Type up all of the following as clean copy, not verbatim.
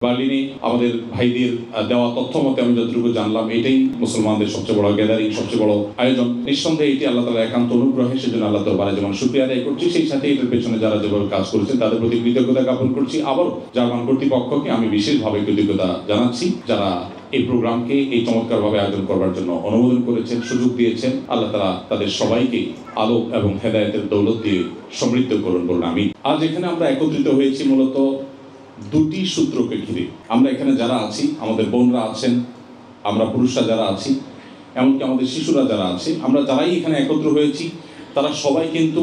বার্লিনে আমাদের ভাইদের দেওয়া তথ্য মতে আমি যতটুকু জানলাম, এটাই মুসলমানদের সবচেয়ে বড় গ্যাদারিং, সবচেয়ে বড় আয়োজন। নিঃসন্দেহে এটি আল্লাহ তাআলার একান্ত অনুগ্রহে, সেজন্য আল্লাহ দরবারে যেমন শুকরিয়া আদায় করছি, সেই সাথে এটার পেছনে যারা যেভাবে কাজ করেছেন তাদের প্রতি কৃতজ্ঞতা জ্ঞাপন করছি। আবার জার্মান কর্তৃপক্ষকে আমি বিশেষভাবে কৃতজ্ঞতা জানাচ্ছি, যারা এই প্রোগ্রামকে এই চমৎকারভাবে আয়োজন করবার জন্য অনুমোদন করেছেন, সুযোগ দিয়েছেন। আল্লাহ তাআলা তাদের সবাইকে আলোক এবং হেদায়েতের দৌলত দিয়ে সমৃদ্ধ করুন বলুন আমিন। আজ এখানে আমরা একত্রিত হয়েছি মূলত দুটি সূত্রকে ঘিরে। আমরা এখানে যারা আছি, আমাদের বোনরা আছেন, আমরা পুরুষরা যারা আছি, এমনকি আমাদের শিশুরা যারা আছে, আমরা যারাই এখানে একত্র হয়েছি তারা সবাই কিন্তু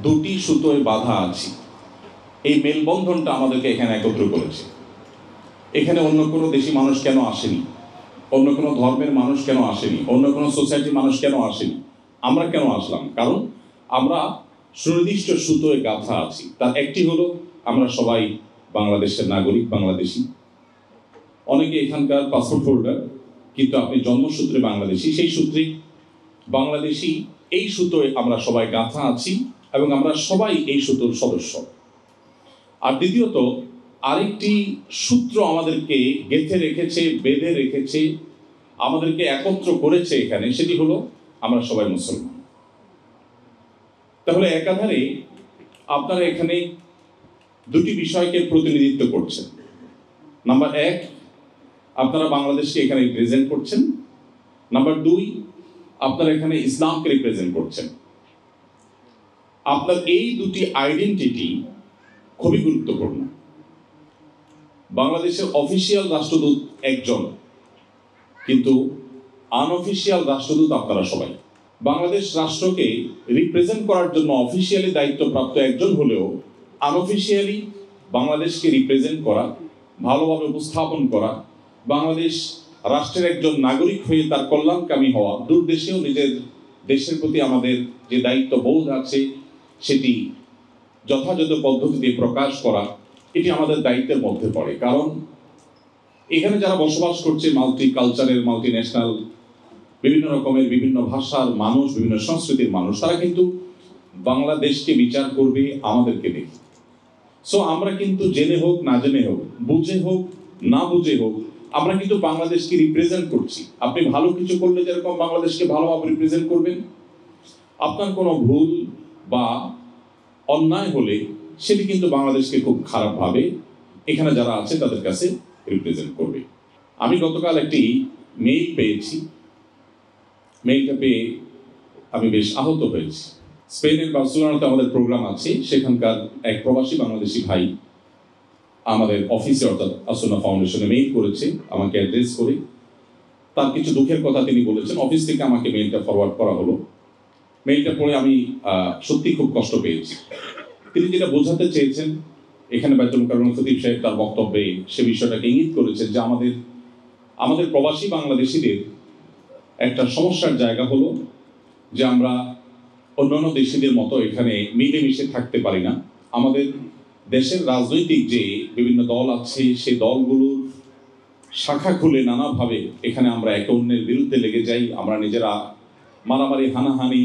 দুটি সুতোয় বাঁধা আছি। এই মেলবন্ধনটা আমাদেরকে এখানে একত্র করেছে। এখানে অন্য কোনো দেশি মানুষ কেন আসেনি, অন্য কোনো ধর্মের মানুষ কেন আসেনি, অন্য কোনো সোসাইটির মানুষ কেন আসেনি, আমরা কেন আসলাম? কারণ আমরা সুনির্দিষ্ট সুতোয় গাঁথা আছি। তার একটি হলো আমরা সবাই বাংলাদেশের নাগরিক, বাংলাদেশি। অনেকে এখানকার পাসপোর্ট হোল্ডার, কিন্তু আপনি জন্মসূত্রে বাংলাদেশি। সেই সূত্রে বাংলাদেশি, এই সুতোয় আমরা সবাই গাঁথা আছি এবং আমরা সবাই এই সুতোর সদস্য। আর দ্বিতীয়ত আরেকটি সূত্র আমাদেরকে গেঁথে রেখেছে, বেঁধে রেখেছে, আমাদেরকে একত্র করেছে এখানে, সেটি হলো আমরা সবাই মুসলমান। তাহলে একাধারে আপনারা এখানে দুটি বিষয়কে প্রতিনিধিত্ব করছেন। নাম্বার এক, আপনারা বাংলাদেশকে এখানে রিপ্রেজেন্ট করছেন। নাম্বার দুই, আপনারা এখানে ইসলামকে রিপ্রেজেন্ট করছেন। আপনার এই দুটি আইডেন্টিটি খুবই গুরুত্বপূর্ণ। বাংলাদেশের অফিসিয়াল রাষ্ট্রদূত একজন, কিন্তু আনঅফিসিয়াল রাষ্ট্রদূত আপনারা সবাই। বাংলাদেশ রাষ্ট্রকে রিপ্রেজেন্ট করার জন্য অফিসিয়ালি দায়িত্বপ্রাপ্ত একজন হলেও আনঅফিসিয়ালি বাংলাদেশকে রিপ্রেজেন্ট করা, ভালোভাবে উপস্থাপন করা, বাংলাদেশ রাষ্ট্রের একজন নাগরিক হয়ে তার কল্যাণকামী হওয়া, দূর দেশেও নিজের দেশের প্রতি আমাদের যে দায়িত্ববোধ আছে সেটি যথাযথ পদ্ধতিতে প্রকাশ করা, এটি আমাদের দায়িত্বের মধ্যে পড়ে। কারণ এখানে যারা বসবাস করছে, মাল্টি কালচারের, মাল্টি ন্যাশনাল, বিভিন্ন রকমের, বিভিন্ন ভাষার মানুষ, বিভিন্ন সংস্কৃতির মানুষ, তারা কিন্তু বাংলাদেশকে বিচার করবে আমাদেরকে দেখে। সো আমরা কিন্তু জেনে হোক না জেনে হোক, বুঝে হোক না বুঝে হোক, আমরা কিন্তু বাংলাদেশকে রিপ্রেজেন্ট করছি। আপনি ভালো কিছু করলে যেরকম বাংলাদেশকে ভালোভাবে রিপ্রেজেন্ট করবেন, আপনার কোনো ভুল বা অন্যায় হলে সেটি কিন্তু বাংলাদেশকে খুব খারাপভাবে এখানে যারা আছে তাদের কাছে রিপ্রেজেন্ট করবে। আমি গতকাল একটি মেইল পেয়েছি। মেইলটা পেয়ে আমি বেশ আহত হয়েছি। স্পেনের বার্সেলোনাতে আমাদের প্রোগ্রাম আছে, সেখানকার এক প্রবাসী বাংলাদেশি ভাই আমাদের অফিসে, অর্থাৎ আসুনা ফাউন্ডেশনে মেইল করেছে আমাকে অ্যাড্রেস করে। তার কিছু দুঃখের কথা তিনি বলেছেন। অফিস থেকে আমাকে মেইলটা ফরওয়ার্ড করা হলো। মেইলটা পড়ে আমি সত্যি খুব কষ্ট পেয়েছি। তিনি যেটা বোঝাতে চেয়েছেন, এখানে বাইতুল মোকাররম খতিব সাহেব তার বক্তব্যে সে বিষয়টাকে ইঙ্গিত করেছেন যে আমাদের প্রবাসী বাংলাদেশিদের একটা সমস্যার জায়গা হলো যে আমরা অন্যান্য দেশিদের মতো এখানে মিলেমিশে থাকতে পারি না। আমাদের দেশের রাজনৈতিক যে বিভিন্ন দল আছে, সেই দলগুলোর শাখা খুলে নানাভাবে এখানে আমরা একে অন্যের বিরুদ্ধে লেগে যাই। আমরা নিজেরা মারামারি, হানাহানি,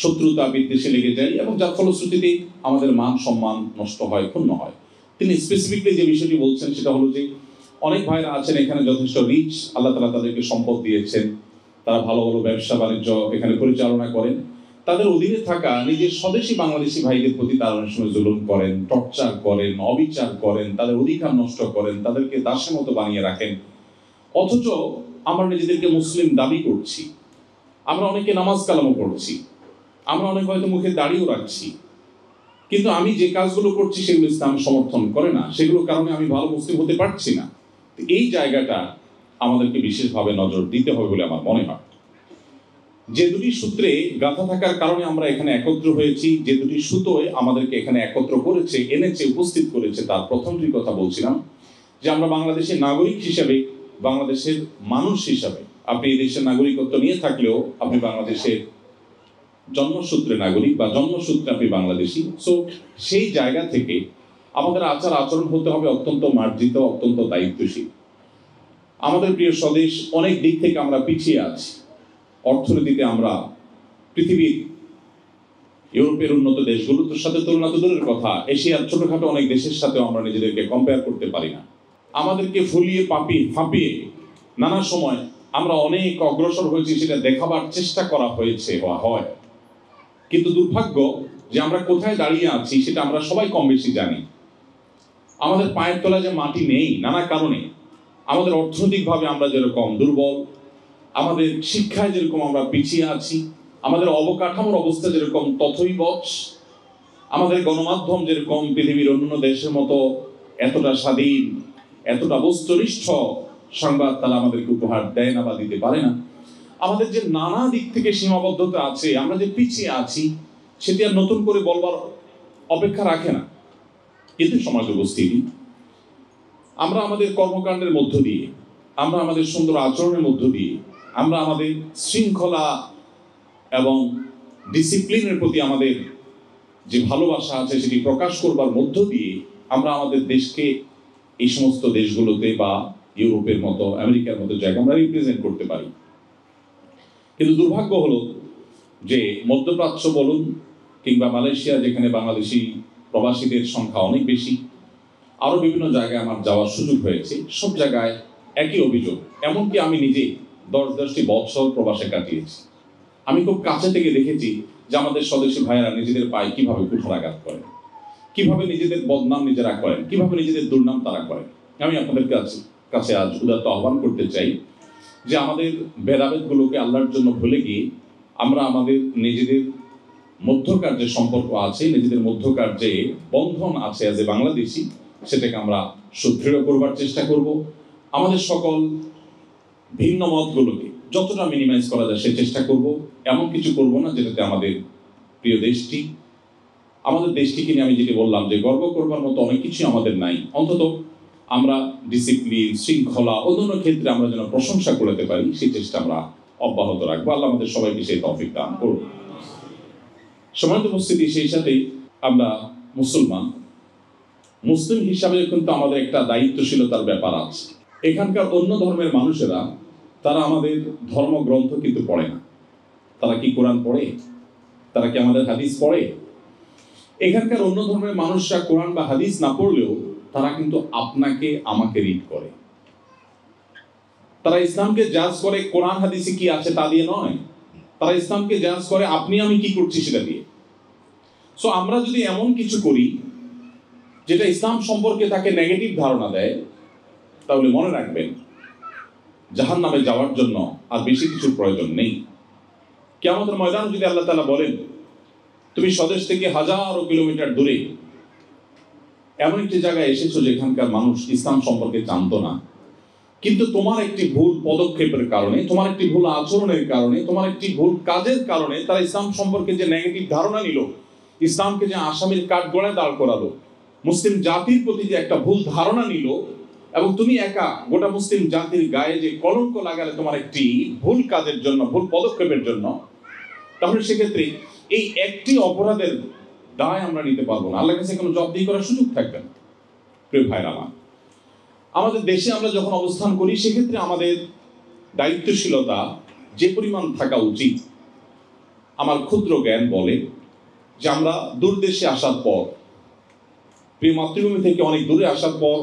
শত্রুতা বিদ্বেষে লেগে যাই এবং যার ফলশ্রুতিতে আমাদের মান সম্মান নষ্ট হয়, ক্ষুণ্ণ হয়। তিনি স্পেসিফিকলি যে বিষয়টি বলছেন সেটা হলো যে অনেক ভাইরা আছেন এখানে যথেষ্ট রিচ, আল্লাহ তাআলা তাদেরকে সম্পদ দিয়েছেন, তারা ভালো ভালো ব্যবসা বাণিজ্য এখানে পরিচালনা করেন। তাদের অধীনে থাকা নিজের স্বদেশী বাংলাদেশি ভাইদের প্রতি তারা অনেক সময় জুলুম করেন, টর্চার করেন, অবিচার করেন, তাদের অধিকার নষ্ট করেন, তাদেরকে দাসের মতো বানিয়ে রাখেন। অথচ আমরা নিজেদেরকে মুসলিম দাবি করছি, আমরা অনেকে নামাজ কালামও পড়ছি, আমরা অনেক হয়তো মুখে দাড়িও রাখছি, কিন্তু আমি যে কাজগুলো করছি সেগুলো ইসলাম সমর্থন করে না, সেগুলোর কারণে আমি ভালো মুসলিম হতে পারছি না। এই জায়গাটা আমাদেরকে বিশেষভাবে নজর দিতে হবে বলে আমার মনে হয়। যে দুটি সূত্রে গাঁথা থাকার কারণে আমরা এখানে একত্র হয়েছি, যে দুটি সুতোয় আমাদেরকে এখানে একত্র করেছে, এনেছে, উপস্থিত করেছে, তার প্রথমটির কথা বলছিলাম যে আমরা বাংলাদেশের নাগরিক হিসাবে, বাংলাদেশের মানুষ হিসাবে, আপনি এই দেশের নাগরিকত্ব নিয়ে থাকলেও আপনি বাংলাদেশের জন্মসূত্রে নাগরিক বা জন্মসূত্রে আপনি বাংলাদেশি। সো সেই জায়গা থেকে আমাদের আচার আচরণ হতে হবে অত্যন্ত মার্জিত, অত্যন্ত দায়িত্বশীল। আমাদের প্রিয় স্বদেশ অনেক দিক থেকে আমরা পিছিয়ে আছি। অর্থনীতিতে আমরা পৃথিবীর ইউরোপের উন্নত দেশগুলোর সাথে তুলনা তো দূরের কথা, এশিয়ার ছোটখাটো অনেক দেশের সাথেও আমরা নিজেদেরকে কম্পেয়ার করতে পারি না। আমাদেরকে ফুলিয়ে ফাঁপিয়ে নানা সময় আমরা অনেক অগ্রসর হয়েছি সেটা দেখাবার চেষ্টা করা হয়েছে বা হয়, কিন্তু দুর্ভাগ্য যে আমরা কোথায় দাঁড়িয়ে আছি সেটা আমরা সবাই কম বেশি জানি। আমাদের পায়ের তলায় যে মাটি নেই নানা কারণে, আমাদের অর্থনৈতিকভাবে আমরা যেরকম দুর্বল, আমাদের শিক্ষায় যেরকম আমরা পিছিয়ে আছি, আমাদের অবকাঠামোর অবস্থা যেরকম তথৈবচ, আমাদের গণমাধ্যম যেরকম পৃথিবীর অন্যান্য দেশের মতো এতটা স্বাধীন, এতটা বস্তুনিষ্ঠ সংবাদ তারা আমাদেরকে উপহার দেয় না বা দিতে পারে না। আমাদের যে নানা দিক থেকে সীমাবদ্ধতা আছে, আমরা যে পিছিয়ে আছি, সেটি আর নতুন করে বলবার অপেক্ষা রাখে না। কিন্তু সমাজ উপস্থিতি আমরা আমাদের কর্মকাণ্ডের মধ্য দিয়ে, আমরা আমাদের সুন্দর আচরণের মধ্য দিয়ে, আমরা আমাদের শৃঙ্খলা এবং ডিসিপ্লিনের প্রতি আমাদের যে ভালোবাসা আছে সেটি প্রকাশ করবার মধ্য দিয়ে আমরা আমাদের দেশকে এই সমস্ত দেশগুলোতে বা ইউরোপের মতো, আমেরিকার মতো জায়গায় আমরা রিপ্রেজেন্ট করতে পারি। কিন্তু দুর্ভাগ্য হলো যে মধ্যপ্রাচ্য বলুন কিংবা মালয়েশিয়া, যেখানে বাংলাদেশি প্রবাসীদের সংখ্যা অনেক বেশি, আরও বিভিন্ন জায়গায় আমার যাওয়ার সুযোগ হয়েছে, সব জায়গায় একই অভিযোগ। এমনকি আমি নিজে 10-10টি বছর প্রবাসে কাটিয়েছি। আমি খুব কাছে থেকে দেখেছি যে আমাদের স্বদেশী ভাইয়েরা নিজেদের পায়ে কিভাবে কুঠারাঘাত করেন, কিভাবে নিজেদের বদনাম নিজেরা করেন, কিভাবে নিজেদের দুর্নাম তারা করেন। আমি আপনাদের কাছে আজ উদাত্ত আহ্বান করতে চাই যে আমাদের ভেদাভেদগুলোকে আল্লাহর জন্য ভুলে গিয়ে আমরা আমাদের নিজেদের মধ্যকার যে সম্পর্ক আছে, নিজেদের মধ্যকার যে বন্ধন আছে অ্যাজ এ বাংলাদেশি, সেটাকে আমরা সুদৃঢ় করবার চেষ্টা করব। আমাদের সকল ভিন্ন মতগুলোকে যতটা মিনিমাইজ করা যায় সে চেষ্টা করব। এমন কিছু করব না যেটাতে আমাদের প্রিয় দেশটিকে নিয়ে আমি যেটি বললাম যে গর্ব করবার মতো অনেক কিছু আমাদের নাই, অন্তত আমরা ডিসিপ্লিন, শৃঙ্খলা, অন্যান্য ক্ষেত্রে আমরা যেন প্রশংসা করতে পারি সেই চেষ্টা আমরা অব্যাহত রাখবো। আল্লাহ আমাদের সবাইকে সেই তৌফিক দান করুন। সম্মানিত উপস্থিতি, সেই সাথে আমরা মুসলিম হিসাবে কিন্তু আমাদের একটা দায়িত্বশীলতার ব্যাপার আছে। এখানকার অন্য ধর্মের মানুষেরা তারা আমাদের ধর্মগ্রন্থ কিন্তু পড়ে না। তারা কি কোরআন পড়ে? তারা কি আমাদের হাদিস পড়ে? এখানকার অন্য ধর্মের মানুষরা কোরআন বা হাদিস না পড়লেও তারা কিন্তু আপনাকে আমাকে রিড করে। তারা ইসলামকে জাজ করে কোরআন হাদিসে কি আছে তা দিয়ে নয়, তারা ইসলামকে জাজ করে আপনি আমি কি করছি সেটা দিয়ে। সো আমরা যদি এমন কিছু করি যেটা ইসলাম সম্পর্কে তাকে নেগেটিভ ধারণা দেয়, তাহলে মনে রাখবেন জাহান্নামে যাওয়ার জন্য আর বেশি কিছুর প্রয়োজন নেই। কিয়ামতের ময়দানে যদি আল্লাহ তাআলা বলেন তুমি স্বদেশ থেকে হাজারো কিলোমিটার দূরে এমন একটি জায়গায় এসেছো যেখানকার মানুষ ইসলাম সম্পর্কে জানতো না, কিন্তু তোমার একটি ভুল পদক্ষেপের কারণে, তোমার একটি ভুল আচরণের কারণে, তোমার একটি ভুল কাজের কারণে তারা ইসলাম সম্পর্কে যে নেগেটিভ ধারণা নিল, ইসলামকে যে আসামির কাঠগড়ায় দাঁড় করালো, মুসলিম জাতির প্রতি যে একটা ভুল ধারণা নিল, এবং তুমি একা গোটা মুসলিম জাতির গায়ে যে কলঙ্ক লাগালে তোমার একটি ভুল কাজের জন্য, ভুল পদক্ষেপের জন্য, তাহলে সেক্ষেত্রে এই একটি অপরাধের দায় আমরা নিতে পারবো না, আল্লাহর কাছে কোনো জবাবদিহি করার সুযোগ থাকবে না। প্রিয় ভাইরা আমার, আমাদের দেশে আমরা যখন অবস্থান করি সেক্ষেত্রে আমাদের দায়িত্বশীলতা যে পরিমাণ থাকা উচিত, আমার ক্ষুদ্র জ্ঞান বলে যে আমরা দূর দেশে আসার পর, প্রিয় মাতৃভূমি থেকে অনেক দূরে আসার পর,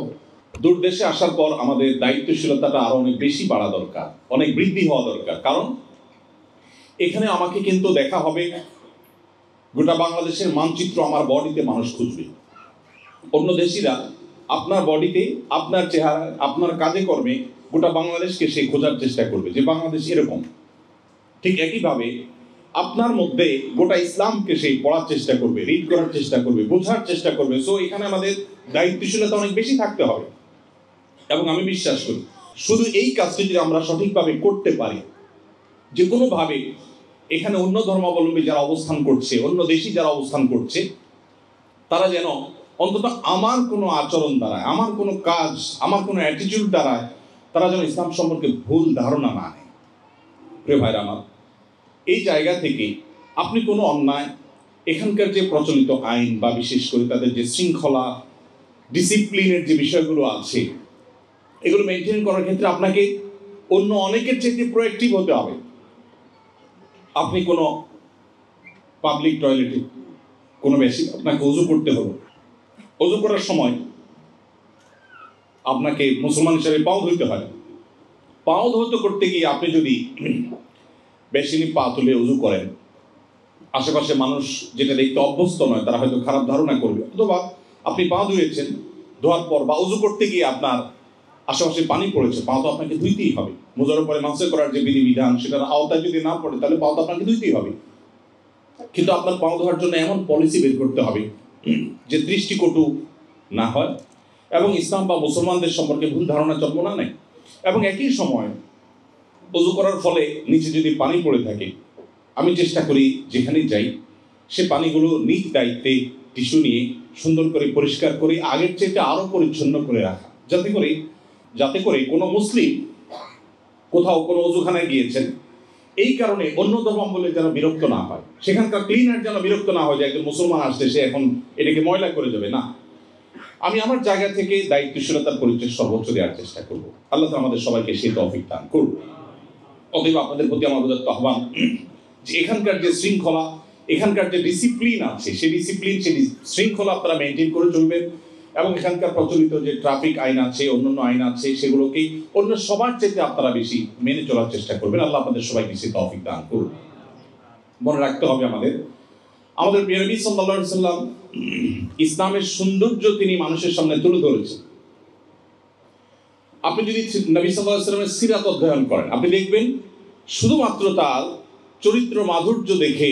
দূর দেশে আসার পর আমাদের দায়িত্বশীলতাটা আরো অনেক বেশি বাড়া দরকার, অনেক বৃদ্ধি হওয়া দরকার। কারণ এখানে আমাকে কিন্তু দেখা হবে গোটা বাংলাদেশের মানচিত্র আমার বডিতে মানুষ খুঁজবে। অন্য দেশিরা আপনার বডিতে, আপনার চেহারা, আপনার কাজে কর্মে গোটা বাংলাদেশকে সে খোঁজার চেষ্টা করবে যে বাংলাদেশ এরকম। ঠিক একইভাবে আপনার মধ্যে গোটা ইসলামকে সেই পড়ার চেষ্টা করবে, রিড করার চেষ্টা করবে, বোঝার চেষ্টা করবে। সো এখানে আমাদের দায়িত্বশীলতা অনেক বেশি থাকতে হবে। এবং আমি বিশ্বাস করি শুধু এই কাজটি যদি আমরা সঠিকভাবে করতে পারি, যে কোনোভাবে এখানে অন্য ধর্মাবলম্বী যারা অবস্থান করছে, অন্য দেশি যারা অবস্থান করছে, তারা যেন অন্তত আমার কোনো আচরণ দ্বারা, আমার কোনো কাজ, আমার কোনো অ্যাটিটিউড দ্বারা তারা যেন ইসলাম সম্পর্কে ভুল ধারণা না নেয়। প্রিয় ভাইরা আমার, এই জায়গা থেকে আপনি কোনো অন্যায়, এখানকার যে প্রচলিত আইন বা বিশেষ করে তাদের যে শৃঙ্খলা, ডিসিপ্লিনের যে বিষয়গুলো আছে, এগুলো মেনটেন করার ক্ষেত্রে আপনাকে অন্য অনেকের চেয়ে প্রোঅ্যাক্টিভ হতে হবে। আপনি কোনো পাবলিক টয়লেটে কোনো বেশি আপনাকে ওযু করতে হলো, ওযু করার সময় আপনাকে মুসলমান হিসাবে পাও ধুইতে হয়। পাও ধৌত করতে গিয়ে আপনি যদি বেশিনি পা তুলে উজু করেন, আশেপাশে মানুষ যেটা দেখতে অভ্যস্ত নয় তারা হয়তো খারাপ ধারণা করবে। অথবা আপনি পা ধুয়েছেন, ধোয়ার পর বা উজু করতে গিয়ে আপনার আশেপাশে পানি পড়েছে, পা তো আপনাকে ধুইতেই হবে। মোজার উপরে মাসে করার যে বিধিবিধান সেটার আওতায় যদি না পড়ে তাহলে পা তো আপনাকে ধুইতেই হবে। কিন্তু আপনার পা ধোয়ার জন্য এমন পলিসি বের করতে হবে যে দৃষ্টিকটু না হয় এবং ইসলাম বা মুসলমানদের সম্পর্কে ভুল ধারণা জন্ম না নেয়। এবং একই সময় উজু করার ফলে নিচে যদি পানি পড়ে থাকে, আমি চেষ্টা করি যেখানেই যাই সে পানিগুলো নিজ দায়িত্বে টিস্যু নিয়ে সুন্দর করে পরিষ্কার করে আগের চেয়ে আরও পরিচ্ছন্ন করে রাখা, যাতে করে কোনো মুসলিম কোথাও কোনো অজুখানায় গিয়েছেন, এই কারণে অন্য ধর্মাবলম্বী যেন বিরক্ত না হয়, সেখানকার ক্লিনার যেন বিরক্ত না হয় যে একজন মুসলমান আসছে সে এখন এটাকে ময়লা করে যাবে। না, আমি আমার জায়গা থেকে দায়িত্বশীলতার পরিচয় সর্বোচ্চ দেওয়ার চেষ্টা করব। আল্লাহ আমাদের সবাইকে সেই তৌফিক দান করুন। অতএব আপনাদের প্রতি আমাদের আহ্বান যে এখানকার যে শৃঙ্খলা, এখানকার যে ডিসিপ্লিন আছে সেই ডিসিপ্লিন, সেই শৃঙ্খলা আপনারা মেনটেন করে চলবেন এবং এখানকার প্রচলিত যে ট্রাফিক আইন আছে, অন্যান্য আইন আছে, সেগুলোকেই অন্য সবার চেয়ে আপনারা বেশি মেনে চলার চেষ্টা করবেন। আল্লাহ আপনাদের সবাইকে সেই তৌফিক দান করুন। মনে রাখতে হবে আমাদের প্রিয় নবী সাল্লাল্লাহু আলাইহি ওয়াসাল্লাম ইসলামের সৌন্দর্য তিনি মানুষের সামনে তুলে ধরেছেন। আপনি যদি নবী সাল্লাল্লাহু আলাইহি ওয়াসাল্লামের সিরাত অধ্যয়ন করেন, আপনি দেখবেন শুধুমাত্র তার চরিত্র মাধুর্য দেখে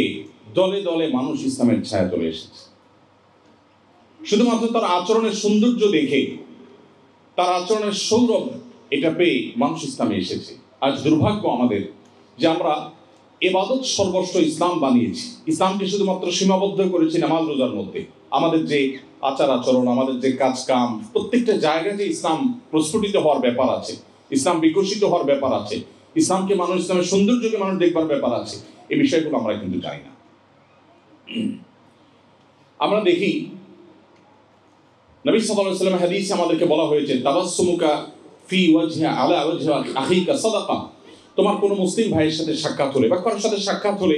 দলে দলে মানুষ ইসলামের ছায়া চলে এসেছে। শুধুমাত্র তার আচরণের সৌন্দর্য দেখে, তার আচরণের সৌরভ এটা পেয়ে মানুষ ইসলামে এসেছে। আজ দুর্ভাগ্য আমাদের যে আমরা ইবাদত সর্বস্ব ইসলাম বানিয়েছি, ইসলামকে শুধুমাত্র সীমাবদ্ধ করেছি নামাজ রোজার মধ্যে। আমাদের যে আচার আচরণ, আমাদের যে কাজ কাম, প্রত্যেকটা জায়গায় যে ইসলাম প্রস্ফুটিত হওয়ার ব্যাপার আছে, ইসলাম বিকশিত হওয়ার ব্যাপার আছে, ইসলামকে মানুষ, ইসলামের সৌন্দর্যকে মানুষ দেখবার ব্যাপার আছে, এই বিষয়গুলো আমরা কিন্তু জানি না। আমরা দেখি নবী সাল্লাল্লাহু আলাইহি ওয়াসাল্লাম হাদিসে আমাদেরকে বলা হয়েছে তাবাসসুমুকা ফি ওয়াজহি আলা ওয়াজহি আখিকা সাদাকা। তোমার কোনো মুসলিম ভাইয়ের সাথে সাক্ষাৎ হলে বা কারোর সাথে সাক্ষাৎ হলে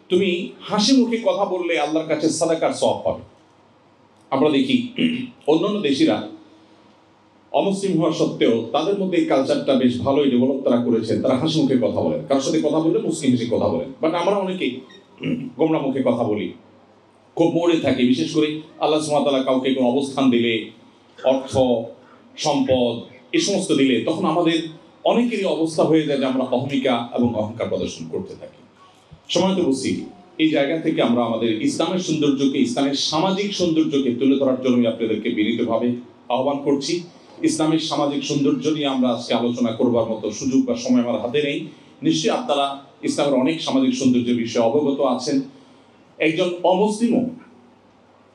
তুমি হাসি মুখে কথা বললে আল্লাহর কাছে সাদাকার সওয়াব পাবে। আমরা দেখি অন্যান্য দেশিরা অমুসলিম হওয়া সত্ত্বেও তাদের মধ্যে এই কালচারটা বেশ ভালোই ডেভেলপ তারা করেছেন। তারা হাসি মুখে কথা বলেন, কারোর সাথে কথা বললে মুসলিম হিসেবে কথা বলেন। বাট আমরা অনেকেই গোমরা মুখে কথা বলি, খুব মরে থাকি। বিশেষ করে আল্লাহ সুবহানাহু ওয়া তাআলা কাউকে কোনো অবস্থান দিলে, অর্থ সম্পদ এই সমস্ত দিলে, তখন আমাদের অনেকেরই অবস্থা হয়ে যায় যে আমরা অহমিকা এবং অহংকার প্রদর্শন করতে থাকি। সময় তো বুঝছি, এই জায়গা থেকে আমরা আমাদের ইসলামের সৌন্দর্যকে, ইসলামের সামাজিক সৌন্দর্যকে তুলে ধরার জন্য আপনাদেরকে বিনীতভাবে আহ্বান করছি। ইসলামের সামাজিক সৌন্দর্য নিয়ে আমরা আজকে আলোচনা করবার মতো সুযোগ বা সময় আমার হাতে নেই। নিশ্চয়ই আপনারা ইসলামের অনেক সামাজিক সৌন্দর্যের বিষয়ে অবগত আছেন। একজন অমুসলিমও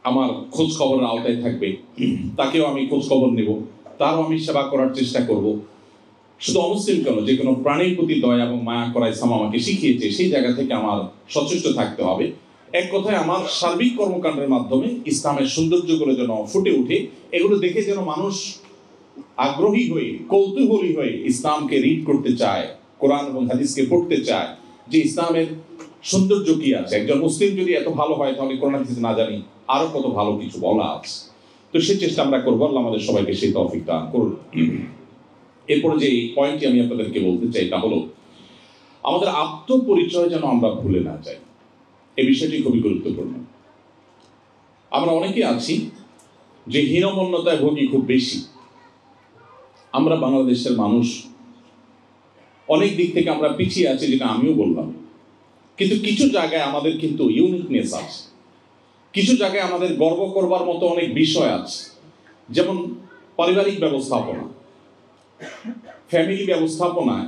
আমার খোঁজ খবরের আওতায় থাকবে, তাকেও আমি খোঁজ খবর নেব, তারও আমি সেবা করার চেষ্টা করব। শুধু অমুসলিম কেন, যে কোনো প্রাণীর প্রতি দয়া এবং মায়া করা ইসলাম আমাকে শিখিয়েছে, সেই জায়গা থেকে আমার সচেষ্ট থাকতে হবে। এক কথায় আমার সার্বিক কর্মকাণ্ডের মাধ্যমে ইসলামের সৌন্দর্যগুলো যেন ফুটে ওঠে, এগুলো দেখে যেন মানুষ আগ্রহী হয়ে, কৌতূহলী হয়ে ইসলামকে রিড করতে চায়, কোরআন এবং হাদিসকে পড়তে চায়, যে ইসলামের সৌন্দর্য কি আছে। একজন মুসলিম যদি এত ভালো হয় তাহলে কোরআন হাদিস না জানি আরো কত ভালো কিছু বলা আছে। তো সেই চেষ্টা আমরা করবো। আল্লাহ আমাদের সবাইকে সেই তৌফিক দান করুন। এরপরে যে পয়েন্টটি আমি আপনাদেরকে বলতে চাই তা হলো আমাদের আত্মপরিচয় যেন আমরা ভুলে না যাই। এই বিষয়টি খুবই গুরুত্বপূর্ণ। আমরা অনেকে আছি যে হীনমন্যতায় ভোগী খুব বেশি। আমরা বাংলাদেশের মানুষ অনেক দিক থেকে আমরা পিছিয়ে আছি, যেটা আমিও বললাম। কিন্তু কিছু জায়গায় আমাদের কিন্তু ইউনিকনেস আছে, কিছু জায়গায় আমাদের গর্ব করবার মতো অনেক বিষয় আছে। যেমন পারিবারিক ব্যবস্থাপনা, ফ্যামিলি ব্যবস্থাপনায়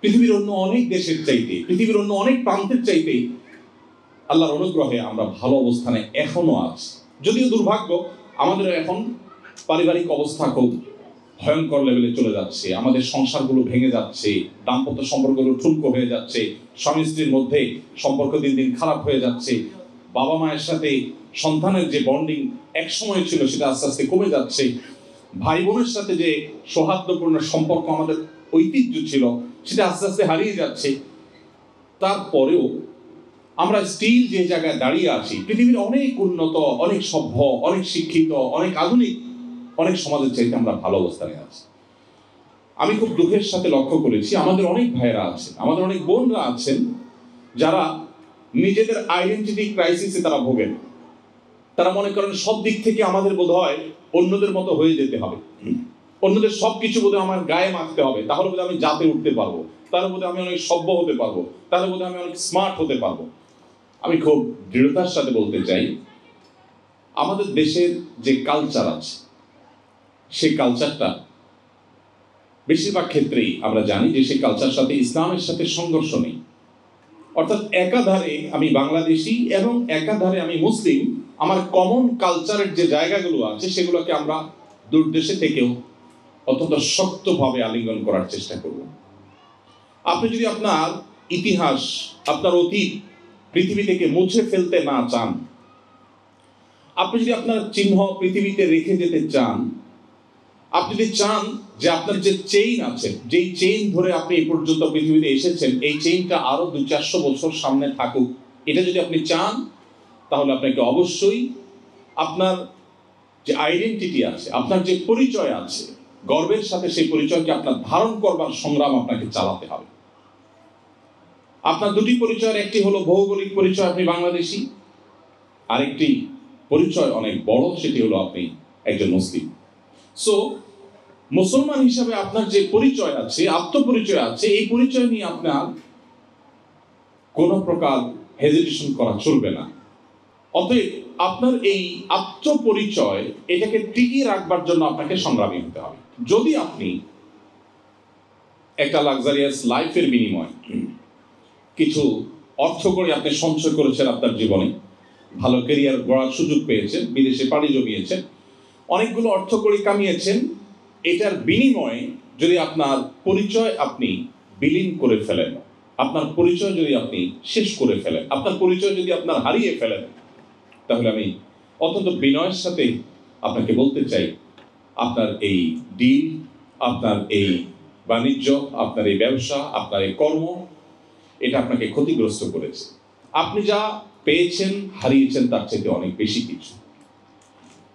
পৃথিবীর অন্য অনেক দেশের চাইতে, পৃথিবীর অন্য অনেক প্রান্তের চাইতে আল্লাহর অনুগ্রহে আমরা ভালো অবস্থানে এখনো আছি। যদিও দুর্ভাগ্য আমাদের এখন পারিবারিক অবস্থা খুব ভয়ঙ্কর লেভেলে চলে যাচ্ছে, আমাদের সংসারগুলো ভেঙে যাচ্ছে, দাম্পত্য সম্পর্কগুলো ঠুনকো হয়ে যাচ্ছে, স্বামী স্ত্রীর মধ্যে সম্পর্ক দিন দিন খারাপ হয়ে যাচ্ছে, বাবা মায়ের সাথে সন্তানের যে বন্ডিং এক সময় ছিল সেটা আস্তে আস্তে কমে যাচ্ছে, ভাই বোনের সাথে যে সৌহার্দ্যপূর্ণ সম্পর্ক আমাদের ঐতিহ্য ছিল সেটা আস্তে আস্তে হারিয়ে যাচ্ছে। তারপরেও আমরা স্টিল যে জায়গায় দাঁড়িয়ে আছি, পৃথিবীর অনেক উন্নত, অনেক সভ্য, অনেক শিক্ষিত, অনেক আধুনিক অনেক সমাজের চাইতে আমরা ভালো অবস্থানে আছি। আমি খুব দুঃখের সাথে লক্ষ্য করেছি আমাদের অনেক ভাইয়েরা আছেন, আমাদের অনেক বোনরা আছেন যারা নিজেদের আইডেন্টিটি ক্রাইসিসে তারা ভোগেন। তারা মনে করেন সব দিক থেকে আমাদের বোধ হয় অন্যদের মতো হয়ে যেতে হবে, অন্যদের সব কিছু বোধহয় আমার গায়ে মাখতে হবে, তাহলে বোধহয় আমি জাতে উঠতে পারবো, তাহলে বোধহয় আমি অনেক সভ্য হতে পারবো, তাহলে বোধহয় আমি অনেক স্মার্ট হতে পারবো। আমি খুব দৃঢ়তার সাথে বলতে চাই আমাদের দেশের যে কালচার আছে সেই কালচারটা বেশিরভাগ ক্ষেত্রেই আমরা জানি যে সেই কালচার সাথে ইসলামের সাথে সংঘর্ষ নেই। অর্থাৎ একাধারে আমি বাংলাদেশি এবং একাধারে আমি মুসলিম, আমার কমন কালচারের যে জায়গাগুলো আছে সেগুলোকে আমরা দূর দেশে থেকেও অত্যন্ত শক্তভাবে আলিঙ্গন করার চেষ্টা করব। আপনি যদি আপনার ইতিহাস, আপনার অতীত পৃথিবী থেকে মুছে ফেলতে না চান, আপনি যদি আপনার চিহ্ন পৃথিবীতে রেখে যেতে চান, আপনি যদি চান যে আপনার যে চেইন আছে, যেই চেইন ধরে আপনি এই পর্যন্ত পৃথিবীতে এসেছেন, এই চেইনটা আরো 200-400 বছর সামনে থাকুক, এটা যদি আপনি চান, তাহলে আপনাকে অবশ্যই আপনার যে আইডেন্টিটি আছে, আপনার যে পরিচয় আছে, গর্বের সাথে সেই পরিচয়কে আপনার ধারণ করবার সংগ্রাম আপনাকে চালাতে হবে। আপনার দুটি পরিচয়ের একটি হলো ভৌগোলিক পরিচয়, আপনি বাংলাদেশি, আরেকটি পরিচয় অনেক বড়, সেটি হলো আপনি একজন মুসলিম। সো মুসলমান হিসাবে আপনার যে পরিচয় আছে, আত্মপরিচয় আছে, এই পরিচয় নিয়ে আপনার কোনো প্রকার হেজিটেশন করা চলবে না। অতএব আপনার এই আত্মপরিচয় এটাকে টিকিয়ে রাখবার জন্য আপনাকে সংগ্রামী হতে হবে। যদি আপনি একটা লাক্সারিয়াস লাইফের বিনিময়ে কিছু অর্থ করে আপনি সঞ্চয় করেছেন, আপনার জীবনে ভালো ক্যারিয়ার গড়ার সুযোগ পেয়েছেন, বিদেশে পাড়ি জমিয়েছেন, অনেকগুলো অর্থ করে কামিয়েছেন, এটার বিনিময়ে যদি আপনার পরিচয় আপনি বিলীন করে ফেলেন, আপনার পরিচয় যদি আপনি শেষ করে ফেলেন, আপনার পরিচয় যদি আপনার হারিয়ে ফেলেন, তাহলে আমি অত্যন্ত বিনয়ের সাথে আপনাকে বলতে চাই আপনার এই ডিল, আপনার এই বাণিজ্য, আপনার এই ব্যবসা, আপনার এই কর্ম, এটা আপনাকে ক্ষতিগ্রস্ত করেছে। আপনি যা পেয়েছেন, হারিয়েছেন তার চাইতে অনেক বেশি কিছু।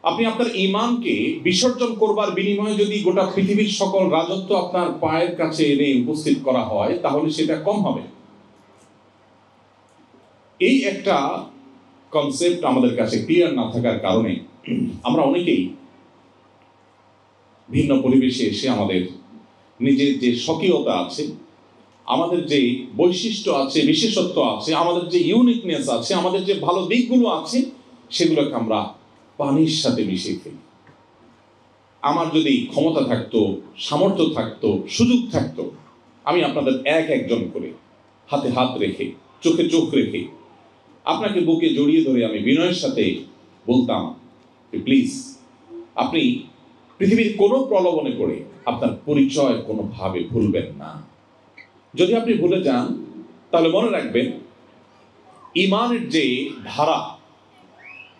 আপনি আপনার ঈমানকে বিসর্জন করবার বিনিময়ে যদি গোটা পৃথিবীর সকল রাজত্ব আপনার পায়ের কাছে এনে উপস্থিত করা হয়, তাহলে সেটা কম হবে। এই একটা কনসেপ্ট আমাদের কাছে ক্লিয়ার না থাকার কারণে আমরা অনেকেই ভিন্ন পরিবেশে এসে আমাদের নিজের যে স্বকীয়তা আছে, আমাদের যে বৈশিষ্ট্য আছে, বিশেষত্ব আছে, আমাদের যে ইউনিকনেস আছে, আমাদের যে ভালো দিকগুলো আছে, সেগুলোকে আমরা পানির সাথে মিশিয়ে ফেলি। আমার যদি ক্ষমতা থাকতো, সামর্থ্য থাকতো, সুযোগ থাকতো, আমি আপনাদের একজন করে হাতে হাত রেখে, চোখে চোখ রেখে, আপনাকে বুকে জড়িয়ে ধরে আমি বিনয়ের সাথে বলতাম যে প্লিজ আপনি পৃথিবীর কোনো প্রলোভনে পড়ে আপনার পরিচয় কোনোভাবে ভুলবেন না। যদি আপনি ভুলে যান, তাহলে মনে রাখবেন ঈমানের যে ধারা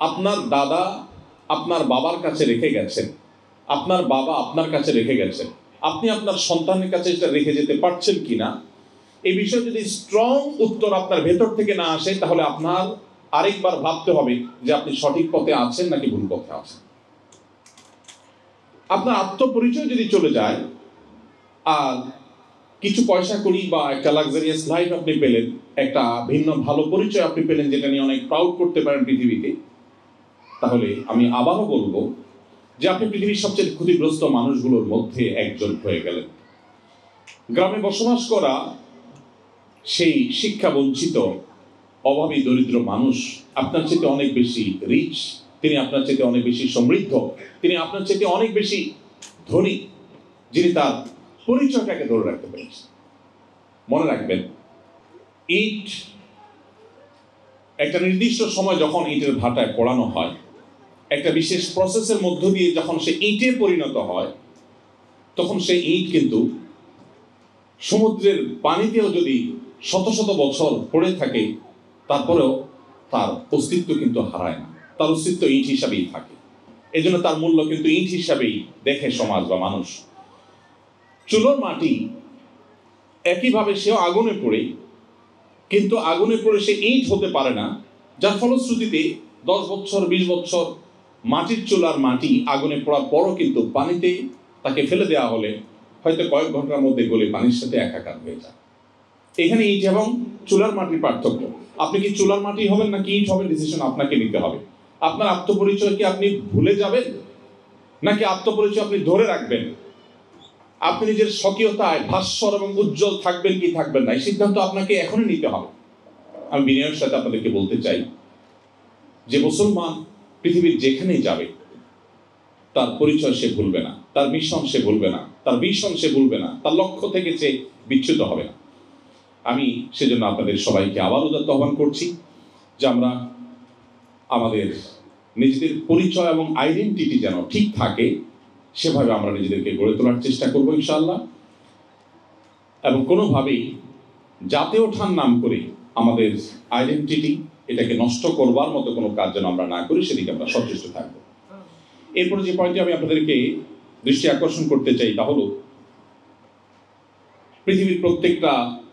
আপনার দাদা আপনার বাবার কাছে রেখে গেছেন, আপনার বাবা আপনার কাছে রেখে গেছেন, আপনি আপনার সন্তানের কাছে এটা রেখে যেতে পারছেন কিনা, এই বিষয়ে যদি স্ট্রং উত্তর আপনার ভেতর থেকে না আসে, তাহলে আপনার আরেকবার ভাবতে হবে যে আপনি সঠিক পথে আছেন নাকি ভুল পথে আছেন। আপনার আত্মপরিচয় যদি চলে যায়, আর কিছু পয়সা করি বা একটা লাক্সারিয়াস লাইফ আপনি পেলেন, একটা ভিন্ন ভালো পরিচয় আপনি পেলেন, যেটা নিয়ে অনেক প্রাউড করতে পারেন পৃথিবীতে, তাহলে আমি আবারও বলবো যে আপনি পৃথিবীর সবচেয়ে ক্ষতিগ্রস্ত মানুষগুলোর মধ্যে একজন হয়ে গেলেন। গ্রামে বসবাস করা সেই শিক্ষা বঞ্চিত অভাবী দরিদ্র মানুষ আপনার চেয়ে অনেক বেশি রিচ, তিনি আপনার চেয়ে অনেক বেশি সমৃদ্ধ, তিনি আপনার চেয়ে অনেক বেশি ধনী, যিনি তার পরিচয়টাকে ধরে রাখতে পেরেছেন। মনে রাখবেন, ইট একটা নির্দিষ্ট সময় যখন ইটের ভাটায় পোড়ানো হয়, একটা বিশেষ প্রসেসের মধ্য দিয়ে যখন সে ইটে পরিণত হয়, তখন সেই ইট কিন্তু সমুদ্রের পানিতেও যদি শত শত বছর পড়ে থাকে, তারপরেও তার অস্তিত্ব কিন্তু হারায় না, তার অস্তিত্ব ইট হিসাবেই থাকে। এই জন্য তার মূল্য কিন্তু ইট হিসাবেই দেখে সমাজ বা মানুষ। চুলোর মাটি একইভাবে সেও আগুনে পড়ে, কিন্তু আগুনে পড়ে সে ইট হতে পারে না, যার ফলশ্রুতিতে 10 বছর 20 বছর মাটির চুলার মাটি আগুনে পড়ার পরও কিন্তু পানিতে তাকে ফেলে দেওয়া হলে হয়তো কয়েক ঘন্টার মধ্যে গলে পানির সাথে একাকার হয়ে যায়। এখানে ইট এবং চুলার মাটির পার্থক্য। আপনি কি চুলার মাটি হবেন নাকি ইট হবেন, ডিসিশন আপনাকে নিতে হবে। আপনার আত্মপরিচয় কি আপনি ভুলে যাবেন নাকি আত্মপরিচয় আপনি ধরে রাখবেন? আপনি নিজের স্বকীয়তায় ভাস্বর এবং উজ্জ্বল থাকবেন কি থাকবেন না, এই সিদ্ধান্ত আপনাকে এখনই নিতে হবে। আমি বিনয়ের সাথে আপনাদেরকে বলতে চাই যে মুসলমান পৃথিবীর যেখানেই যাবে তার পরিচয় সে ভুলবে না, তার মিশন সে ভুলবে না, তার ভিশন সে ভুলবে না, তার লক্ষ্য থেকে সে বিচ্যুত হবে না। আমি সেজন্য আপনাদের সবাইকে আবার উদাত্ত আহ্বান করছি যে আমরা আমাদের নিজেদের পরিচয় এবং আইডেন্টিটি যেন ঠিক থাকে সেভাবে আমরা নিজেদেরকে গড়ে তোলার চেষ্টা করবো ইনশাআল্লাহ। এবং কোনোভাবেই জাতে ওঠার নাম করে আমাদের আইডেন্টিটি এটাকে নষ্ট করবার মতো কোনো কাজ যেন আমরা না করি, সেদিকে আমরা সচেষ্ট থাকবো। এরপরে যে পয়েন্টটি আমি আপনাদেরকে দৃষ্টি আকর্ষণ করতে চাই তা হলো পৃথিবীর প্রত্যেকটা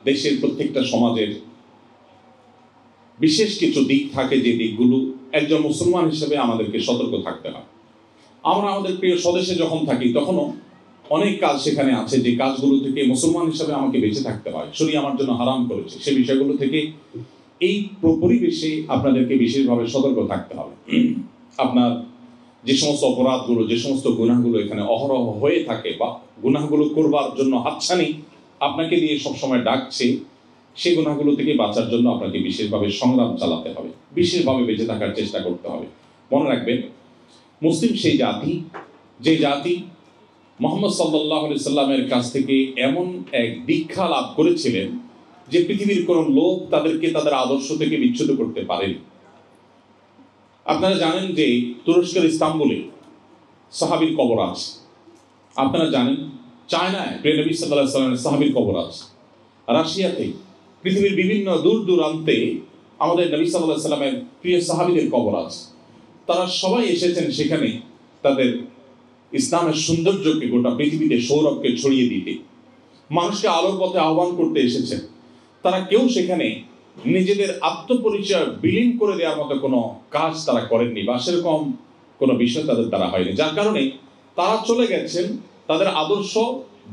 দেশের প্রত্যেকটা সমাজের বিশেষ কিছু দিক থাকে যে দিকগুলো একজন মুসলমান হিসেবে আমাদেরকে সতর্ক থাকতে হয়। আমরা আমাদের প্রিয় স্বদেশে যখন থাকি তখনও অনেক কাজ সেখানে আছে যে কাজগুলো থেকে মুসলমান হিসেবে আমাকে বেঁচে থাকতে হয়, শরীয়ত আমার জন্য হারাম করেছে। সে বিষয়গুলো থেকে এই পরিবেশে আপনাদেরকে বিশেষভাবে সতর্ক থাকতে হবে। আপনার যে সমস্ত অপরাধগুলো, যে সমস্ত গুনাহগুলো এখানে অহরহ হয়ে থাকে বা গুনাহগুলো করবার জন্য হাতছানি আপনাকে দিয়ে সবসময় ডাকছে, সেই গুনাহগুলো থেকে বাঁচার জন্য আপনাকে বিশেষভাবে সংগ্রাম চালাতে হবে, বিশেষভাবে বেঁচে থাকার চেষ্টা করতে হবে। মনে রাখবেন, মুসলিম সেই জাতি যে জাতি মুহাম্মদ সাল্লাল্লাহু আলাইহি সাল্লামের কাছ থেকে এমন এক দীক্ষা লাভ করেছিলেন যে পৃথিবীর কোনো লোক তাদেরকে তাদের আদর্শ থেকে বিচ্যুত করতে পারেনি। আপনারা জানেন যে তুরস্কের ইস্তাম্বুলে সাহাবীর কবর আছে। আপনারা জানেন চায়নায় প্রিয় নবী সাল্লাল্লাহু আলাইহি সাল্লামের সাহাবীর কবর আছে। রাশিয়াতে, পৃথিবীর বিভিন্ন দূর দূরান্তে আমাদের নবী সাল্লাল্লাহু আলাইহি সাল্লামের প্রিয় সাহাবীদের কবর আছে। তারা সবাই এসেছেন সেখানে তাদের ইসলামের সৌন্দর্যকে গোটা পৃথিবীতে সৌরভকে ছড়িয়ে দিতে, মানুষকে আলোর পথে আহ্বান করতে এসেছেন। তারা কেউ সেখানে নিজেদের আত্মপরিচয় বিলীন করে দেওয়ার মতো কোনো কাজ তারা করেননি বা সেরকম কোনো বিষয় তাদের দ্বারা হয়নি, যার কারণে তারা চলে গেছেন। তাদের আদর্শ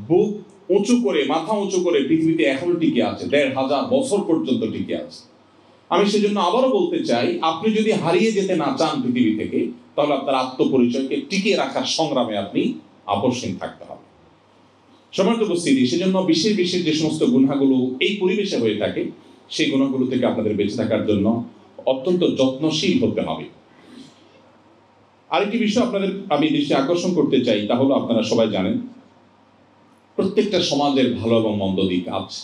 বুক উঁচু করে, মাথা উঁচু করে পৃথিবীতে এখনো টিকে আছে, ১৫০০ বছর পর্যন্ত টিকে আছে। আমি সেজন্য আবারও বলতে চাই, আপনি যদি হারিয়ে যেতে না চান পৃথিবী থেকে, তাহলে আপনার আত্মপরিচয়কে টিকিয়ে রাখার সংগ্রামে আপনি আপোষহীন থাকতে হবে। সম্মানিত উপস্থিতি, সেজন্য বিশেষ বিশেষ যে সমস্ত গুনাহগুলো এই পরিবেশে হয়ে থাকে সেই গুনাহগুলো থেকে আপনাদের বেঁচে থাকার জন্য অত্যন্ত যত্নশীল হতে হবে। আরেকটি বিষয় আপনাদের আমি দৃষ্টি আকর্ষণ করতে চাই, তা হলো আপনারা সবাই জানেন প্রত্যেকটা সমাজের ভালো এবং মন্দ দিক আছে।